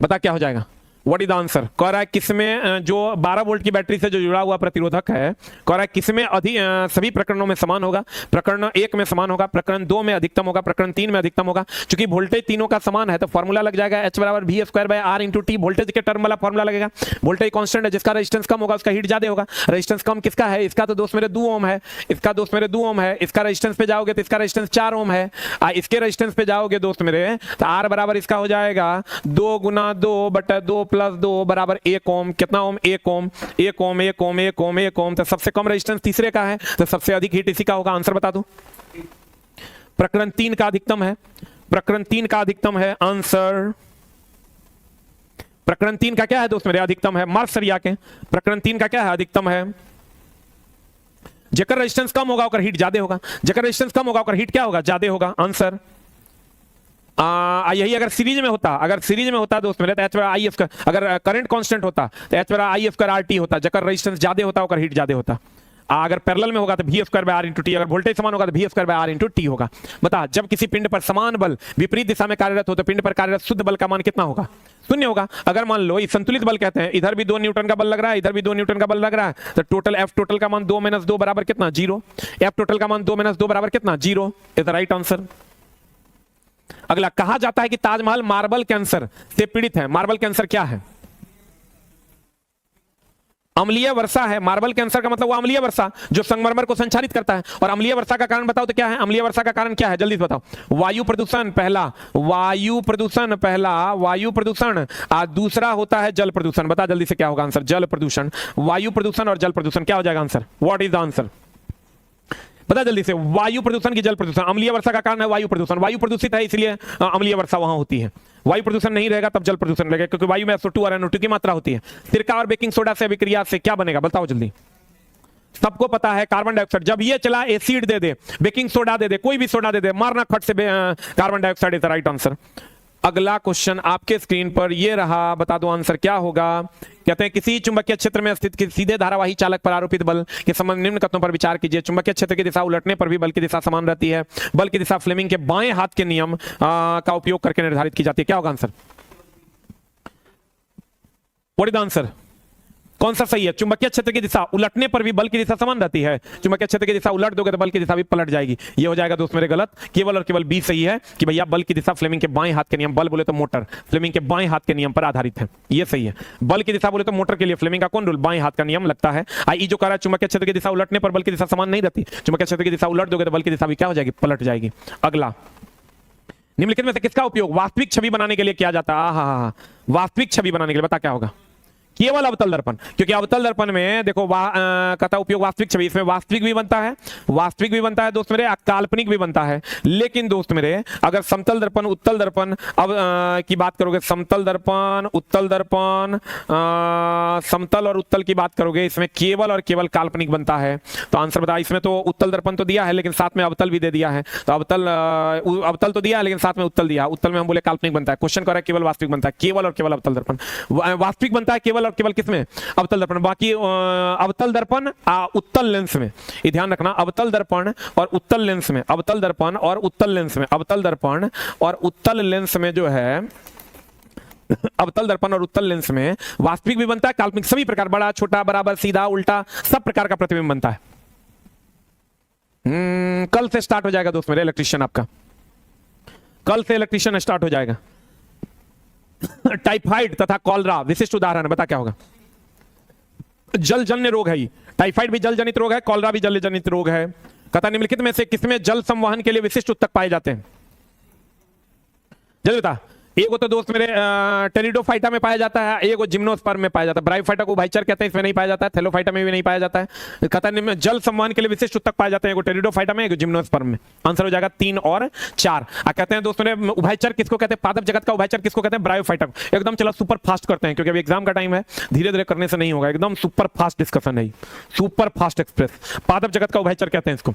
बता क्या हो जाएगा? What is the answer? कह रहा है किसमें जो 12 वोल्ट की बैटरी से जो जुड़ा हुआ प्रतिरोधक है, कह रहा है किसमें सभी प्रकरणों में समान होगा? प्रकरण 1 में समान होगा, प्रकरण 2 में अधिकतम होगा, प्रकरण 3 में अधिकतम होगा। क्योंकि वोल्टेज तीनों का समान है तो फॉर्मूला लग जाएगा H बराबर V² R × T। वोल्टेज के टर्म वाला फॉर्मूला लगेगा। वोल्टेज कांस्टेंट है, जिसका रेजिस्टेंस कम होगा उसका हीट ज्यादा होगा। रेजिस्टेंस कम किसका है? इसका तो दोस्त मेरे 2 ओम है, इसका दोस्त मेरे 2 ओम है। इसका रेजिस्टेंस पे जाओगे तो इसका रेजिस्टेंस 4 ओम है। इसके रेजिस्टेंस पे जाओगे दोस्त मेरे तो R बराबर इसका हो जाएगा 2 × 2 बटा 2 + 2 बराबर 1 ओम। कितना ओम? 1 ओम। 1 ओम 1 ओम 1 ओम 1 ओम। तो सबसे कम रेजिस्टेंस तीसरे का है तो सबसे अधिक हीट इसी का होगा। आंसर बता दो। प्रकरण 3 का अधिकतम है, प्रकरण 3 का अधिकतम है। आंसर प्रकरण 3 का क्या है दोस्त मेरे? अधिकतम है। मार्क्स सरिया के प्रकरण 3 का क्या है? अधिकतम है। जेकर रेजिस्टेंस कम होगा ओकर हीट ज्यादा होगा, जेकर रेजिस्टेंस कम होगा ओकर हीट क्या होगा? ज्यादा होगा। आंसर यही अगर सीरीज में होता, अगर सीरीज में होता दोस्त मेरे तो H बराबर IF का, अगर करंट कांस्टेंट होता तो H बराबर IF का RT होता। जेकर रेजिस्टेंस ज्यादा होता ओकर हीट ज्यादा होता। अगर पैरेलल में होगा तो V² R × T। अगर वोल्टेज समान होगा तो V² R × T होगा। बता, जब किसी पिंड पर समान बल विपरीत दिशा में कार्यरत हो तो पिंड पर कार्यरत शुद्ध बल का मान कितना होगा? 0 होगा। अगर मान लो संतुलित बल कहते हैं, इधर भी 2 न्यूटन का बल लग रहा है, इधर भी 2 न्यूटन का बल लग रहा है, तो टोटल F टोटल का मान 2 - 2 बराबर कितना? 0। F टोटल का मान 2 - 2 बराबर कितना? 0 इज द राइट आंसर। अगला, कहा जाता है कि ताजमहल मार्बल कैंसर से पीड़ित है। मार्बल कैंसर क्या है? अम्लीय वर्षा है। मार्बल कैंसर का मतलब वो अम्लीय वर्षा जो संगमरमर को संचारित करता है। और अम्लीय वर्षा का कारण बताओ तो क्या है? अम्लीय वर्षा का कारण क्या है? जल्दी से बताओ। वायु प्रदूषण पहला, वायु प्रदूषण पहला, वायु प्रदूषण। दूसरा होता है जल प्रदूषण। बता जल्दी से क्या होगा आंसर? जल प्रदूषण। वायु प्रदूषण और जल प्रदूषण क्या हो जाएगा answer? What is the answer? बता जल्दी से। वायु प्रदूषण की जल प्रदूषण। अम्लीय वर्षा का कारण है वायु प्रदूषण। वायु प्रदूषित है इसलिए अम्लीय वर्षा वहां होती है। वायु प्रदूषण नहीं रहेगा तब जल प्रदूषण रहेगा, क्योंकि वायु में SO2 और NO2 की मात्रा होती है। सिरका और बेकिंग सोडा से अभिक्रिया से क्या बनेगा? बताओ जल्दी। सबको पता है कार्बन डाइऑक्साइड। जब ये चला एसिड दे दे, बेकिंग सोडा दे दे, कोई भी सोडा दे दे, मारना खट से carbon dioxide is the right answer. अगला क्वेश्चन आपके स्क्रीन पर ये रहा, बता दो आंसर क्या होगा। कहते हैं किसी चुंबकीय क्षेत्र में स्थित सीधे धारावाही चालक पर आरोपित बल के संबंध निम्न कथनों पर विचार कीजिए। चुंबकीय क्षेत्र की दिशा उलटने पर भी बल की दिशा समान रहती है। बल की दिशा फ्लेमिंग के बाएं हाथ के नियम का उपयोग करके निर्धारित की जाती है। क्या होगा answer? What is the answer? कौन सा सही है? चुंबकीय क्षेत्र की दिशा उलटने पर भी बल की दिशा समान रहती है। चुंबकीय क्षेत्र की दिशा उलट दोगे तो बल की दिशा भी पलट जाएगी। ये हो जाएगा दोस्त मेरे गलत। केवल और केवल बी सही है कि भैया बल की दिशा फ्लेमिंग के बाएं हाथ के नियम, बल बोले तो मोटर, फ्लेमिंग के बाएं हाथ के नियम पर आधारित है। ये सही है। बल की दिशा बोले तो मोटर के लिए फ्लेमिंग का कौन रूल? बाएं हाथ का नियम लगता है। आई जो कह रहा है चुंबकीय क्षेत्र की दिशा उलटने पर बल की दिशा समान नहीं रहती। चुंबकीय क्षेत्र की दिशा उलट दोगे तो बल की दिशा भी क्या हो जाएगी? पलट जाएगी। अगला, निम्नलिखित में से किसका उपयोग वास्तविक छवि बनाने के लिए किया जाता है? वास्तविक छवि बनाने के लिए बता क्या होगा? केवल अवतल दर्पण। क्योंकि अवतल दर्पण में देखो कहता उपयोग वास्तविक छवि, इसमें वास्तविक भी बनता है, वास्तविक भी बनता है दोस्त मेरे, काल्पनिक भी बनता है। लेकिन दोस्त मेरे अगर समतल दर्पण, उत्तल दर्पण अब की बात करोगे, समतल दर्पण, उत्तल दर्पण, समतल और उत्तल की बात करोगे, इसमें केवल और केवल काल्पनिक बनता है। तो आंसर बता। इसमें तो उत्तल दर्पण तो दिया है लेकिन साथ में अवतल भी दे दिया है। तो अवतल तो दिया है लेकिन साथ में उत्तल दिया। उत्तल में हम बोले काल्पनिक बनता है। क्वेश्चन कर रहा है केवल वास्तविक बनता है। केवल और केवल अवतल दर्पण वास्तविक बनता है, केवल और केवल किसमें? अवतल दर्पण। बाकी अवतल दर्पण उत्तल लेंस में, ये ध्यान रखना, अवतल दर्पण और उत्तल लेंस में, अवतल दर्पण और उत्तल लेंस में, अवतल दर्पण और उत्तल लेंस में जो है, अवतल दर्पण और उत्तल लेंस में वास्तविक भी बनता है, काल्पनिक, सभी प्रकार, बड़ा छोटा बराबर सीधा उल्टा सब प्रकार का प्रतिबिंब बनता है। कल से स्टार्ट हो जाएगा दोस्त मेरे इलेक्ट्रीशियन आपका, कल से इलेक्ट्रीशियन स्टार्ट हो जाएगा। टाइफाइड तथा कॉलरा विशिष्ट उदाहरण, बता क्या होगा? जलजन्य रोग है ये। टाइफाइड भी जल जनित रोग है, कॉलरा भी जल जनित रोग है। कथा निम्नलिखित में से किसमें जल संवहन के लिए विशिष्ट उत्तक पाए जाते हैं? जल्दी बता। एक तो दोस्त मेरे टेरिडोफाइटा में पाया जाता है, एक जिम्नोस्पर्म में पाया जाता है। ब्रायोफाइटा को भाईचर कहते हैं, इसमें नहीं पाया जाता है। थैलोफाइटा में भी नहीं पाया जाता है। कहता है जल संवहन के लिए विशिष्ट उत्तक पाए जाते हैं, एक टेरिडोफाइटा में, एक जिम्नोस्पर्म में। आंसर हो जाएगा 3 और 4। कहते हैं दोस्त मेरे उभयचर किसको कहते हैं? पादप जगत का उभयचर किसको कहते हैं? ब्रायोफाइटा को। एकदम चला सुपर फास्ट करते हैं क्योंकि अभी एग्जाम का टाइम है, धीरे धीरे करने से नहीं होगा, एकदम सुपर फास्ट डिस्कशन है, सुपर फास्ट एक्सप्रेस। पादप जगत का उभयचर कहते हैं इसको।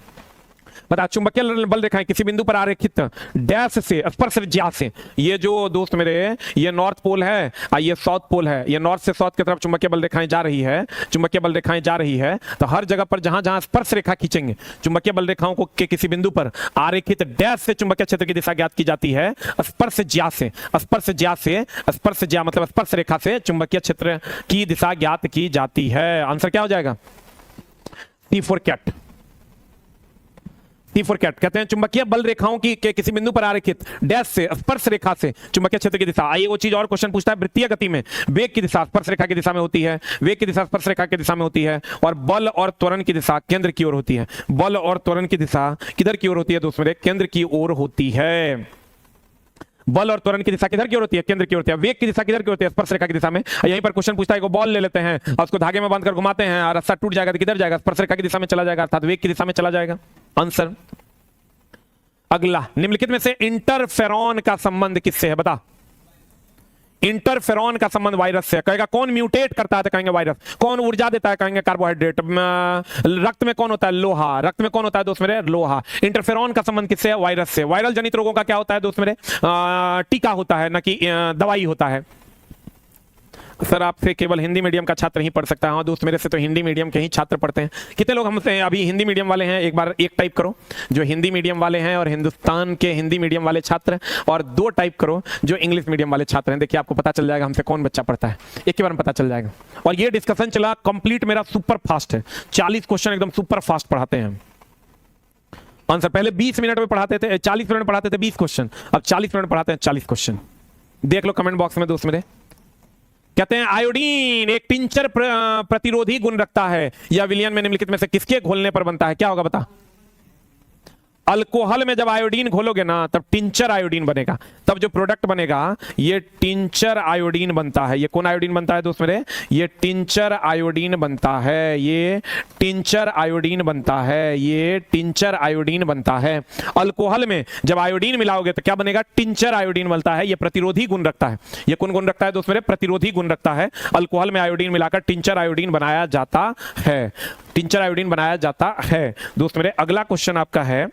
बता, चुंबकीय बल रेखाएं किसी बिंदु पर आरेखित डैश से स्पर्श ज्या से, ये जो दोस्त मेरे ये नॉर्थ पोल है और ये साउथ पोल है, ये नॉर्थ से साउथ की तरफ चुंबकीय बल रेखाएं जा रही है, चुंबकीय बल रेखाएं जा रही है, तो हर जगह पर जहां जहां स्पर्श रेखा खींचेंगे चुंबकीय बल रेखाओं को के किसी बिंदु पर आरेखित डैश से चुंबकीय क्षेत्र की दिशा ज्ञात की जाती है स्पर्श ज्या से, स्पर्श ज्या से, स्पर्श ज्या मतलब स्पर्श रेखा से चुंबकीय क्षेत्र की दिशा ज्ञात की जाती है। आंसर क्या हो जाएगा? T for cat. T for cat कहते हैं चुंबकीय बल रेखाओं की के किसी बिंदु पर आरेखित डैश से स्पर्श रेखा से चुंबकीय क्षेत्र की दिशा। आइए वो चीज और क्वेश्चन पूछता है, वृत्तीय गति में वेग की दिशा स्पर्श रेखा की दिशा में होती है, वेग की दिशा स्पर्श रेखा की दिशा में होती है, और बल और त्वरण की दिशा केंद्र की ओर होती है। बल और त्वरण की दिशा किधर की ओर होती है दोस्त मेरे? केंद्र की ओर होती है। बल और त्वरण की दिशा किधर की ओर होती है? केंद्र की ओर होती है। वेग की दिशा किधर की होती है? स्पर्श रेखा की दिशा में। यहीं पर क्वेश्चन पूछता है, एक बॉल ले लेते हैं और उसको धागे में बांधकर घुमाते हैं और रस्सा टूट जाएगा तो किधर जाएगा? स्पर्श रेखा की दिशा में चला जाएगा, अर्थात वेग की दिशा में चला जाएगा। आंसर अगला, निम्नलिखित में से इंटरफेरॉन का संबंध किससे है? बता। इंटरफेरॉन का संबंध वायरस से। कहेगा कौन म्यूटेट करता है? तो कहेंगे वायरस। कौन ऊर्जा देता है? कहेंगे कार्बोहाइड्रेट। रक्त में कौन होता है? लोहा। रक्त में कौन होता है दोस्त मेरे? लोहा। इंटरफेरॉन का संबंध किससे है? वायरस से। वायरल जनित रोगों का क्या होता है दोस्त मेरे? टीका होता है, न कि दवाई होता है। सर आपसे केवल हिंदी मीडियम का छात्र ही पढ़ सकता है। हाँ दोस्त, मेरे से तो हिंदी मीडियम के ही छात्र पढ़ते हैं। कितने लोग हमसे अभी हिंदी मीडियम वाले हैं? एक बार एक टाइप करो जो हिंदी मीडियम वाले हैं और हिंदुस्तान के हिंदी मीडियम वाले छात्र, और दो टाइप करो जो इंग्लिश मीडियम वाले छात्र हैं। देखिए आपको पता चल जाएगा हमसे कौन बच्चा पढ़ता है, एक ही बार में पता चल जाएगा। और ये डिस्कशन चला कंप्लीट मेरा सुपर फास्ट है, 40 क्वेश्चन एकदम सुपर फास्ट पढ़ाते हैं। आंसर पहले 20 मिनट में पढ़ाते थे, 40 मिनट में पढ़ाते थे 20 क्वेश्चन, अब 40 मिनट में पढ़ाते हैं 40 क्वेश्चन। देख लो कमेंट बॉक्स में दोस्त मेरे। कहते हैं आयोडीन एक टिंचर प्रतिरोधी गुण रखता है, यह विलियन में निम्नलिखित में से किसके घोलने पर बनता है? क्या होगा बता। अल्कोहल में जब आयोडीन घोलोगे ना तब टिंचर आयोडीन बनेगा, तब जो प्रोडक्ट बनेगा ये टिंचर आयोडीन बनता है। ये कौन आयोडीन बनता है दोस्त मेरे? ये टिंचर आयोडीन बनता है, ये टिंचर आयोडीन बनता है, ये टिंचर आयोडीन बनता है। अल्कोहल में जब आयोडीन मिलाओगे तो क्या बनेगा? टिंचर आयोडीन बनता है। ये प्रतिरोधी गुण रखता है। ये कौन गुण रखता है दोस्त मेरे? प्रतिरोधी गुण रखता है। अल्कोहल में आयोडीन मिलाकर टिंचर आयोडीन बनाया जाता है, टिंचर आयोडीन बनाया जाता है। दोस्त मेरे अगला क्वेश्चन आपका है,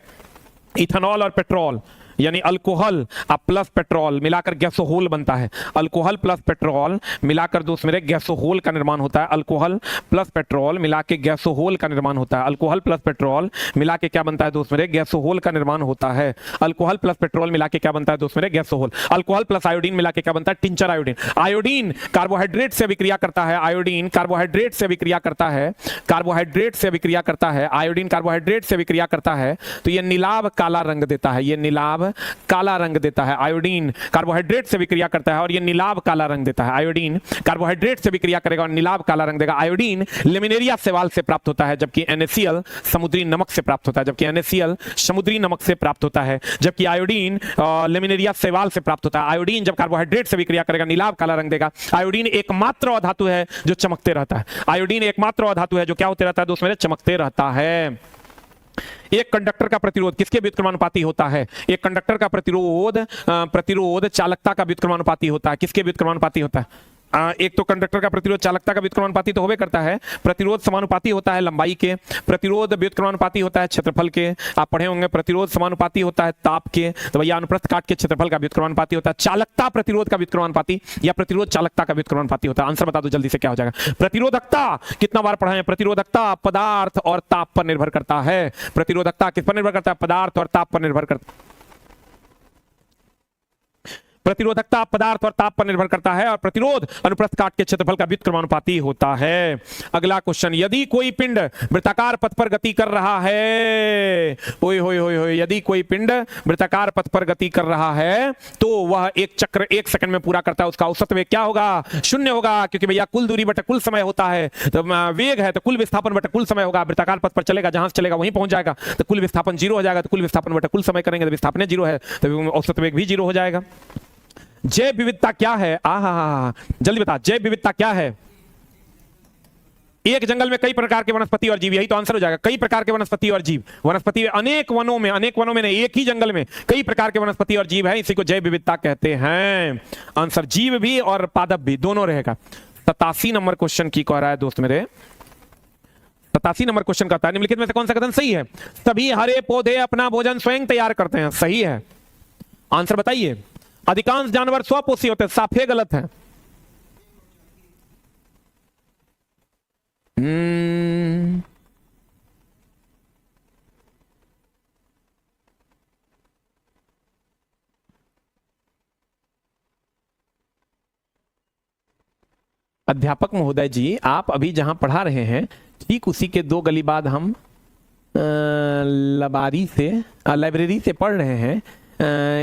इथेनॉल और पेट्रोल यानी अल्कोहल प्लस पेट्रोल मिलाकर गैसोहोल बनता है। अल्कोहल प्लस पेट्रोल मिलाकर दोस्त मेरे गैसोहोल का निर्माण होता है। अल्कोहल प्लस पेट्रोल मिला के गैसोहोल का निर्माण होता है। अल्कोहल प्लस पेट्रोल मिला के क्या बनता है दोस्त मेरे? गैसोहोल का निर्माण होता है। अल्कोहल प्लस पेट्रोल मिला के क्या बनता है दोस्त मेरे? गैसोहोल। अल्कोहल प्लस आयोडीन मिला के क्या बनता है? Tincture iodine. आयोडीन कार्बोहाइड्रेट से अभिक्रिया करता है, आयोडीन कार्बोहाइड्रेट से अभिक्रिया करता है, कार्बोहाइड्रेट से अभिक्रिया करता है, आयोडीन कार्बोहाइड्रेट से अभिक्रिया करता है तो यह नीलाभ काला रंग देता है, ये नीलाभ काला रंग देता है। आयोडीन कार्बोहाइड्रेट से विक्रिया करता है और ये नीलाभ काला रंग देता है। आयोडीन कार्बोहाइड्रेट से विक्रिया करेगा और नीलाभ काला रंग देगा। आयोडीन लेमिनेरिया शैवाल से प्राप्त होता है, जबकि NaCl समुद्री नमक से प्राप्त होता है, जबकि NaCl समुद्री नमक से प्राप्त होता है, जबकि आयोडीन लेमिनेरिया शैवाल से प्राप्त होता है। आयोडीन जब कार्बोहाइड्रेट से विक्रिया करेगा नीलाभ काला रंग देगा। आयोडीन एकमात्र अधातु है जो चमकते रहता है। आयोडीन एकमात्र अधातु है जो क्या होते रहता है दोस्त मेरे? चमकते रहता है। एक कंडक्टर का प्रतिरोध किसके व्युत्क्रमानुपाती होता है? एक कंडक्टर का प्रतिरोध चालकता का व्युत्क्रमानुपाती होता है। किसके व्युत्क्रमानुपाती होता है? एक तो कंडक्टर का प्रतिरोध चालकता का व्युत्क्रमानुपाती तो होवे करता है, प्रतिरोध समानुपाती होता है लंबाई के, प्रतिरोध व्युत्क्रमानुपाती होता है क्षेत्रफल के। आप पढ़े होंगे प्रतिरोध समानुपाती होता है ताप के, तो भैया अनुप्रस्थ काट के क्षेत्रफल का व्युत्क्रमानुपाती होता है। चालकता प्रतिरोध का व्युत्क्रमानुपाती या प्रतिरोध चालकता का व्युत्क्रमानुपाती होता है। आंसर बता दो जल्दी से क्या हो जाएगा? प्रतिरोधकता कितना बार पढ़ा है? प्रतिरोधकता पदार्थ और ताप पर निर्भर करता है। प्रतिरोधकता किस पर निर्भर करता है? पदार्थ और ताप पर निर्भर करता है। प्रतिरोधकता पदार्थ और ताप पर निर्भर करता है और प्रतिरोध अनुप्रस्थ काट के क्षेत्रफल का व्युत्क्रमानुपाती होता है। अगला क्वेश्चन, यदि कोई पिंड वृत्ताकार पथ पर गति कर रहा है, ओए होए होए होए, यदि कोई पिंड वृत्ताकार पथ पर गति कर रहा है तो वह एक चक्र 1 सेकंड में पूरा करता है। उसका औसत वेग क्या होगा? 0 होगा, क्योंकि भैया कुल दूरी बटा कुल समय होता है। तो वेग है तो कुल विस्थापन बटा कुल समय होगा। वृत्ताकार पथ पर चलेगा, जहां से चलेगा वहीं पहुंच जाएगा, तो कुल विस्थापन 0 हो जाएगा। तो कुल विस्थापन बटा कुल समय करेंगे तो विस्थापन 0 है, तो औसत वेग भी 0 हो जाएगा। जैव विविधता क्या है? जल्दी बता, जैव विविधता क्या है? एक जंगल में कई प्रकार के वनस्पति और जीव, यही तो आंसर हो जाएगा। कई प्रकार के वनस्पति और जीव, वनस्पति अनेक वनों में नहीं, एक ही जंगल में कई प्रकार के वनस्पति और जीव है, इसी को जैव विविधता कहते हैं। आंसर जीव भी और पादप भी दोनों रहेगा। 87 नंबर क्वेश्चन की कह रहा है दोस्त मेरे, 87 नंबर क्वेश्चन कहता है निम्नलिखित में से कौन सा कथन सही है? सभी हरे पौधे अपना भोजन स्वयं तैयार करते हैं। सही है। आंसर बताइए। अधिकांश जानवर स्वपोषी होते हैं। साफे गलत है। अध्यापक महोदय जी, आप अभी जहां पढ़ा रहे हैं ठीक उसी के 2 गली बाद हम लाइब्रेरी से पढ़ रहे हैं,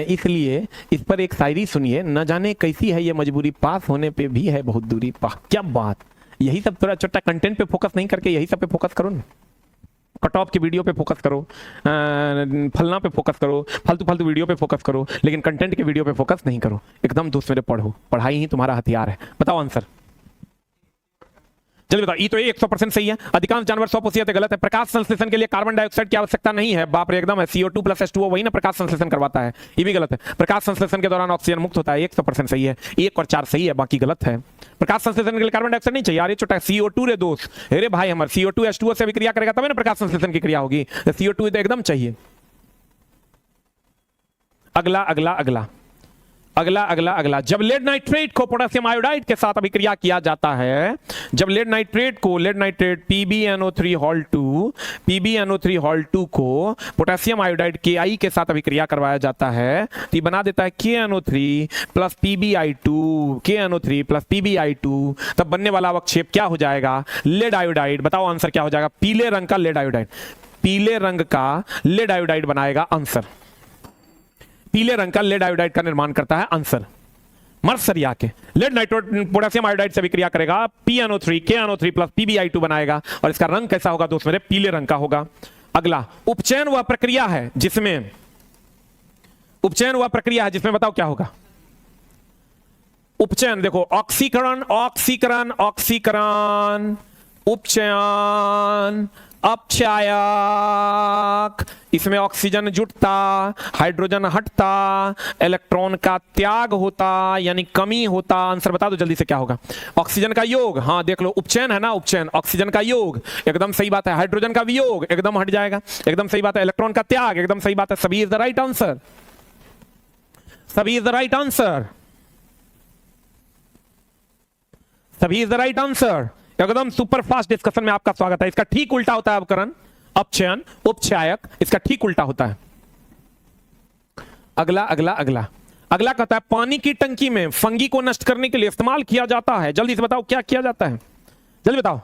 इसलिए इस पर एक शायरी सुनिए। न जाने कैसी है ये मजबूरी, पास होने पे भी है बहुत दूरी। वाह क्या बात। यही सब थोड़ा छोटा कंटेंट पे फोकस नहीं करके यही सब पे फोकस करो ना। कट ऑफ की वीडियो पे फोकस करो, फलना पे फोकस करो, फालतू फालतू वीडियो पे फोकस करो, लेकिन कंटेंट के वीडियो पे फोकस नहीं करो। एकदम दोस्त मेरे पढ़ो, पढ़ाई ही तुम्हारा हथियार है। बताओ आंसर जल्दी बताओ। ई तो 100% सही है। अधिकांश जानवर स्वपोषी होते, गलत है। प्रकाश संश्लेषण के लिए कार्बन डाइऑक्साइड की आवश्यकता नहीं है। बाप रे, एकदम है। CO2 + H2O वही ना प्रकाश संश्लेषण करवाता है। ये भी गलत है। प्रकाश संश्लेषण के दौरान ऑक्सीजन मुक्त होता है। 100% सही है। 1 और 4 सही है, बाकी गलत है। प्रकाश संश्लेषण के लिए कार्बन डाइऑक्साइड नहीं चाहिए यार, ये छोटा CO2 रे दोस्त। अरे भाई हमारे CO2 H2O से अभिक्रिया करेगा तब ना प्रकाश संश्लेषण की क्रिया होगी। CO2 तो एकदम चाहिए। अगला अगला अगला अगला अगला अगला जब लेड नाइट्रेट को पोटेशियम आयोडाइड के साथ अभिक्रिया किया जाता है, जब लेड नाइट्रेट PbNO3 को पोटेशियम आयोडाइड KI के साथ अभिक्रिया करवाया जाता है तो ये बना देता है KNO3 + PbI2, तब बनने वाला अवक्षेप क्या हो जाएगा? Lead iodide. बताओ आंसर क्या हो जाएगा? पीले रंग का लेड आयोडाइड। पीले रंग का लेड आयोडाइड बनाएगा आंसर। पीले रंग का लेड आयोडाइड का निर्माण करता है आंसर। मर्सरिया के लेड नाइट्रोट पोटेशियम आयोडाइड से विक्रिया करेगा, KNO3 + PbI2 बनाएगा और इसका रंग कैसा होगा दोस्त मेरे? पीले रंग का होगा। अगला उपचयन वह प्रक्रिया है जिसमें बताओ क्या होगा? उपचयन देखो, ऑक्सीकरण, उपचयन, अपक्षायक। इसमें ऑक्सीजन जुटता, हाइड्रोजन हटता, इलेक्ट्रॉन का त्याग होता यानी कमी होता। आंसर बता दो जल्दी से क्या होगा? ऑक्सीजन का योग। हाँ देख लो, उपचयन है ना, उपचयन। ऑक्सीजन का योग एकदम सही बात है। हाइड्रोजन का वियोग एकदम हट जाएगा, एकदम सही बात है। इलेक्ट्रॉन का त्याग एकदम सही बात है। सभी इज द राइट आंसर, सभी इज द राइट आंसर, सभी इज द राइट आंसर। एकदम सुपर फास्ट डिस्कशन में आपका स्वागत है। इसका ठीक उल्टा होता है अवकरण, अपचयन, उपक्षायक, इसका ठीक उल्टा होता है। अगला अगला अगला अगला कहता है पानी की टंकी में फंगी को नष्ट करने के लिए इस्तेमाल किया जाता है। जल्दी से बताओ क्या किया जाता है? जल्दी बताओ।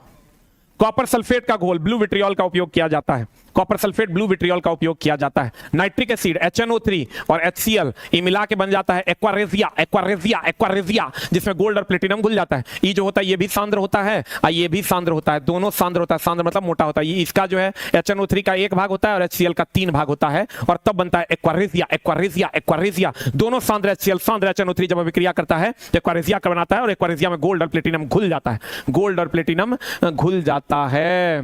कॉपर सल्फेट का घोल, ब्लू विट्रियोल का उपयोग किया जाता है। कॉपर सल्फेट, ब्लू विट्रियोल का उपयोग किया जाता है। नाइट्रिक एसिड HNO3 और HCl ये मिला के बन जाता है एक्वारेजिया, जिसमें गोल्ड और प्लेटिनम घुल जाता है। ये जो होता है ये भी सांद्र होता है और ये भी सांद्र होता है, दोनों सांद्र होता है। सांद्र मतलब मोटा होता है। ये इसका जो है HNO3 का 1 भाग होता है और HCl का 3 भाग होता है और तब बनता है एक्वारेजिया। दोनों सांद्र HCl, सांद्र HNO3 जब अभिक्रिया करता है तो एक्वारेजिया का बनाता है और एक्वारेजिया में गोल्ड और प्लेटिनम घुल जाता है। गोल्ड और प्लेटिनम घुल जाता है।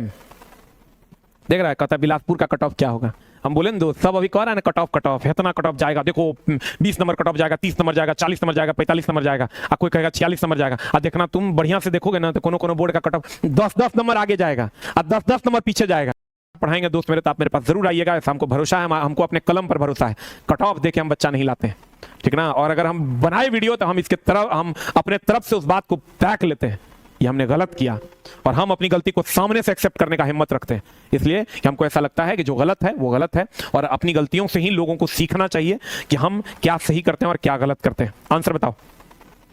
देख रहा है, कहता है बिलासपुर का कट ऑफ क्या होगा? हम बोले ना दोस्त, सब अभी कह रहा है ना कट ऑफ इतना कट ऑफ जाएगा। देखो 20 नंबर कट ऑफ जाएगा, 30 नंबर जाएगा, 40 नंबर जाएगा, 45 नंबर जाएगा, और कोई कहेगा 46 नंबर जाएगा। और देखना तुम बढ़िया से देखोगे ना तो कोनो बोर्ड का कट ऑफ 10 नंबर आगे जाएगा और 10 नंबर पीछे जाएगा। पढ़ाएंगे दोस्त मेरे, तो आप मेरे पास जरूर आइएगा। ऐसा हमको भरोसा है, हमको अपने कलम पर भरोसा है। कट ऑफ देके हम बच्चा नहीं लाते हैं, ठीक ना। और अगर हम बनाए वीडियो तो हम इसके तरफ, हम अपने तरफ से उस बात को बैक लेते हैं, ये हमने गलत किया, और हम अपनी गलती को सामने से एक्सेप्ट करने का हिम्मत रखते हैं। इसलिए कि हमको ऐसा लगता है कि जो गलत है वो गलत है और अपनी गलतियों से ही लोगों को सीखना चाहिए कि हम क्या सही करते हैं और क्या गलत करते हैं। आंसर बताओ।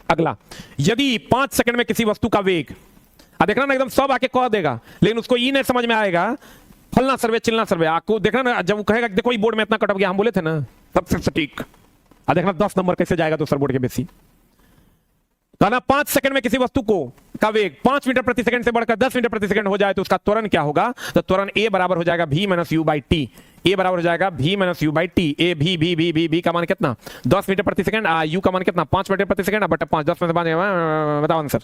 अगला, यदि 5 सेकंड में किसी वस्तु का वेग, देखना ना एकदम सब आके कह देगा, लेकिन उसको ये नहीं समझ में आएगा फलना सर्वे चिलना सर्वे। आपको देखना ना, जब वो कहेगा देखो बोर्ड में इतना कट ऑफ गया, हम बोले थे ना सबसे सटीक। देखना 10 नंबर कैसे जाएगा दूसरा बोर्ड के बेसी। कहना 5 सेकंड में किसी वस्तु को का वेग 5 मीटर प्रति सेकंड से बढ़कर 10 मीटर प्रति सेकंड हो जाए तो उसका त्वरण क्या होगा? तो त्वरण A बराबर हो जाएगा V - U/T। A बराबर हो जाएगा V - U/T। A V का मान कितना? 10 मीटर प्रति सेकंड। U का मान कितना? 5 मीटर प्रति सेकंड बटा 5, 10 में से 5, बताओ answer.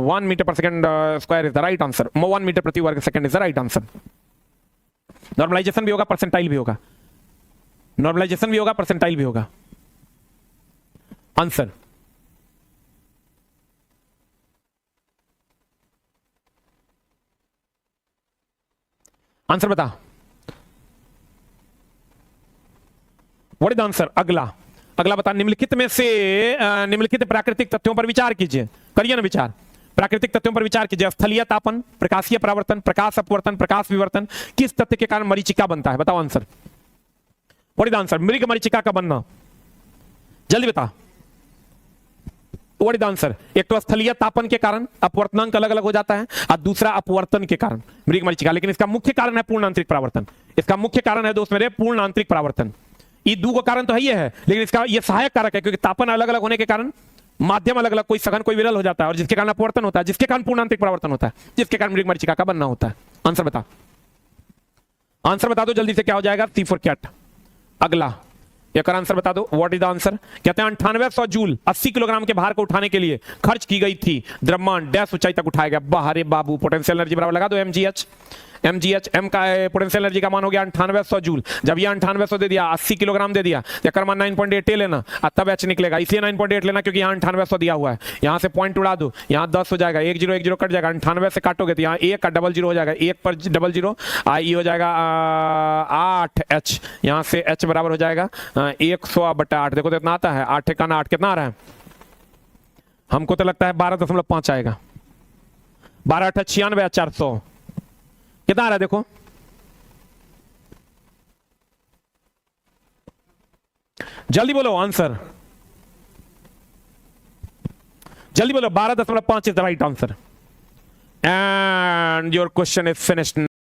1 metre per second square is the right answer. 1 metre प्रति वर्ग second is the right answer. Normalisation भी होगा, परसेंटाइल भी होगा। नॉर्मलाइजेशन भी होगा, परसेंटाइल भी होगा। आंसर आंसर बता, व्हाट इज द आंसर? अगला अगला बता, निम्नलिखित में से निम्नलिखित प्राकृतिक तथ्यों पर विचार कीजिए, करिए ना विचार। प्राकृतिक तथ्यों पर विचार कीजिए। स्थलीय तापन, प्रकाशीय परावर्तन, प्रकाश अपवर्तन, प्रकाश विवर्तन, किस तथ्य के कारण मरीचिका बनता है? बताओ answer, what is the answer? मृग मरीचिका का बनना, जल्दी बता, व्हाट इज द आंसर? एक तो स्थलीय तापन के कारण अपवर्तनांक अलग अलग हो जाता है, और दूसरा अपवर्तन के कारण मृग मरीचिका। लेकिन इसका मुख्य कारण है पूर्ण आंतरिक परावर्तन। इसका मुख्य कारण है दोस्त मेरे पूर्ण आंतरिक परावर्तन। ये दो का कारण तो है ये है, लेकिन इसका ये सहायक कारक है, क्योंकि तापन अलग अलग होने के कारण माध्यम अलग अलग, कोई सघन कोई विरल हो जाता है, और जिसके कारण अपवर्तन होता है, जिसके कारण पूर्ण आंतरिक परावर्तन होता है, जिसके कारण मृग मरीचिका का बनना होता है। आंसर बता, आंसर बता दो जल्दी से, क्या हो जाएगा? C for cat. अगला एक और आंसर बता दो, व्हाट इज द आंसर? कहते हैं 9800 जूल 80 किलोग्राम के भार को उठाने के लिए खर्च की गई थी। द्रव्यमान डैश ऊंचाई तक उठाया गया। बाहरे बाबू, पोटेंशियल एनर्जी बराबर लगा दो mgh। mgh m का पोटेंशियल एनर्जी का मान हो गया 9800 जूल। जब ये 9800 दे दिया, 80 किलोग्राम दे दिया, चक्कर मान 9.8 लेना, तब h निकलेगा। इसलिए 9.8 लेना क्योंकि यहाँ 9800 दिया हुआ है। यहाँ से पॉइंट उड़ा दो, यहाँ 10 हो जाएगा, 1 0 1 0 कट जाएगा, 98 से काटोगे तो यहाँ 1 का डबल 0 हो जाएगा, 1 पर डबल 0 आई हो जाएगा 8h। यहाँ से h बराबर हो जाएगा 100/8। देखो तो इतना आता है, 8 का ना 8 कितना आ रहा है? हमको तो लगता है 12.5 आएगा। 12 8 96 400 कितना आ रहा है? देखो जल्दी बोलो आंसर, जल्दी बोलो। 12.5 is the right answer and your question is finished.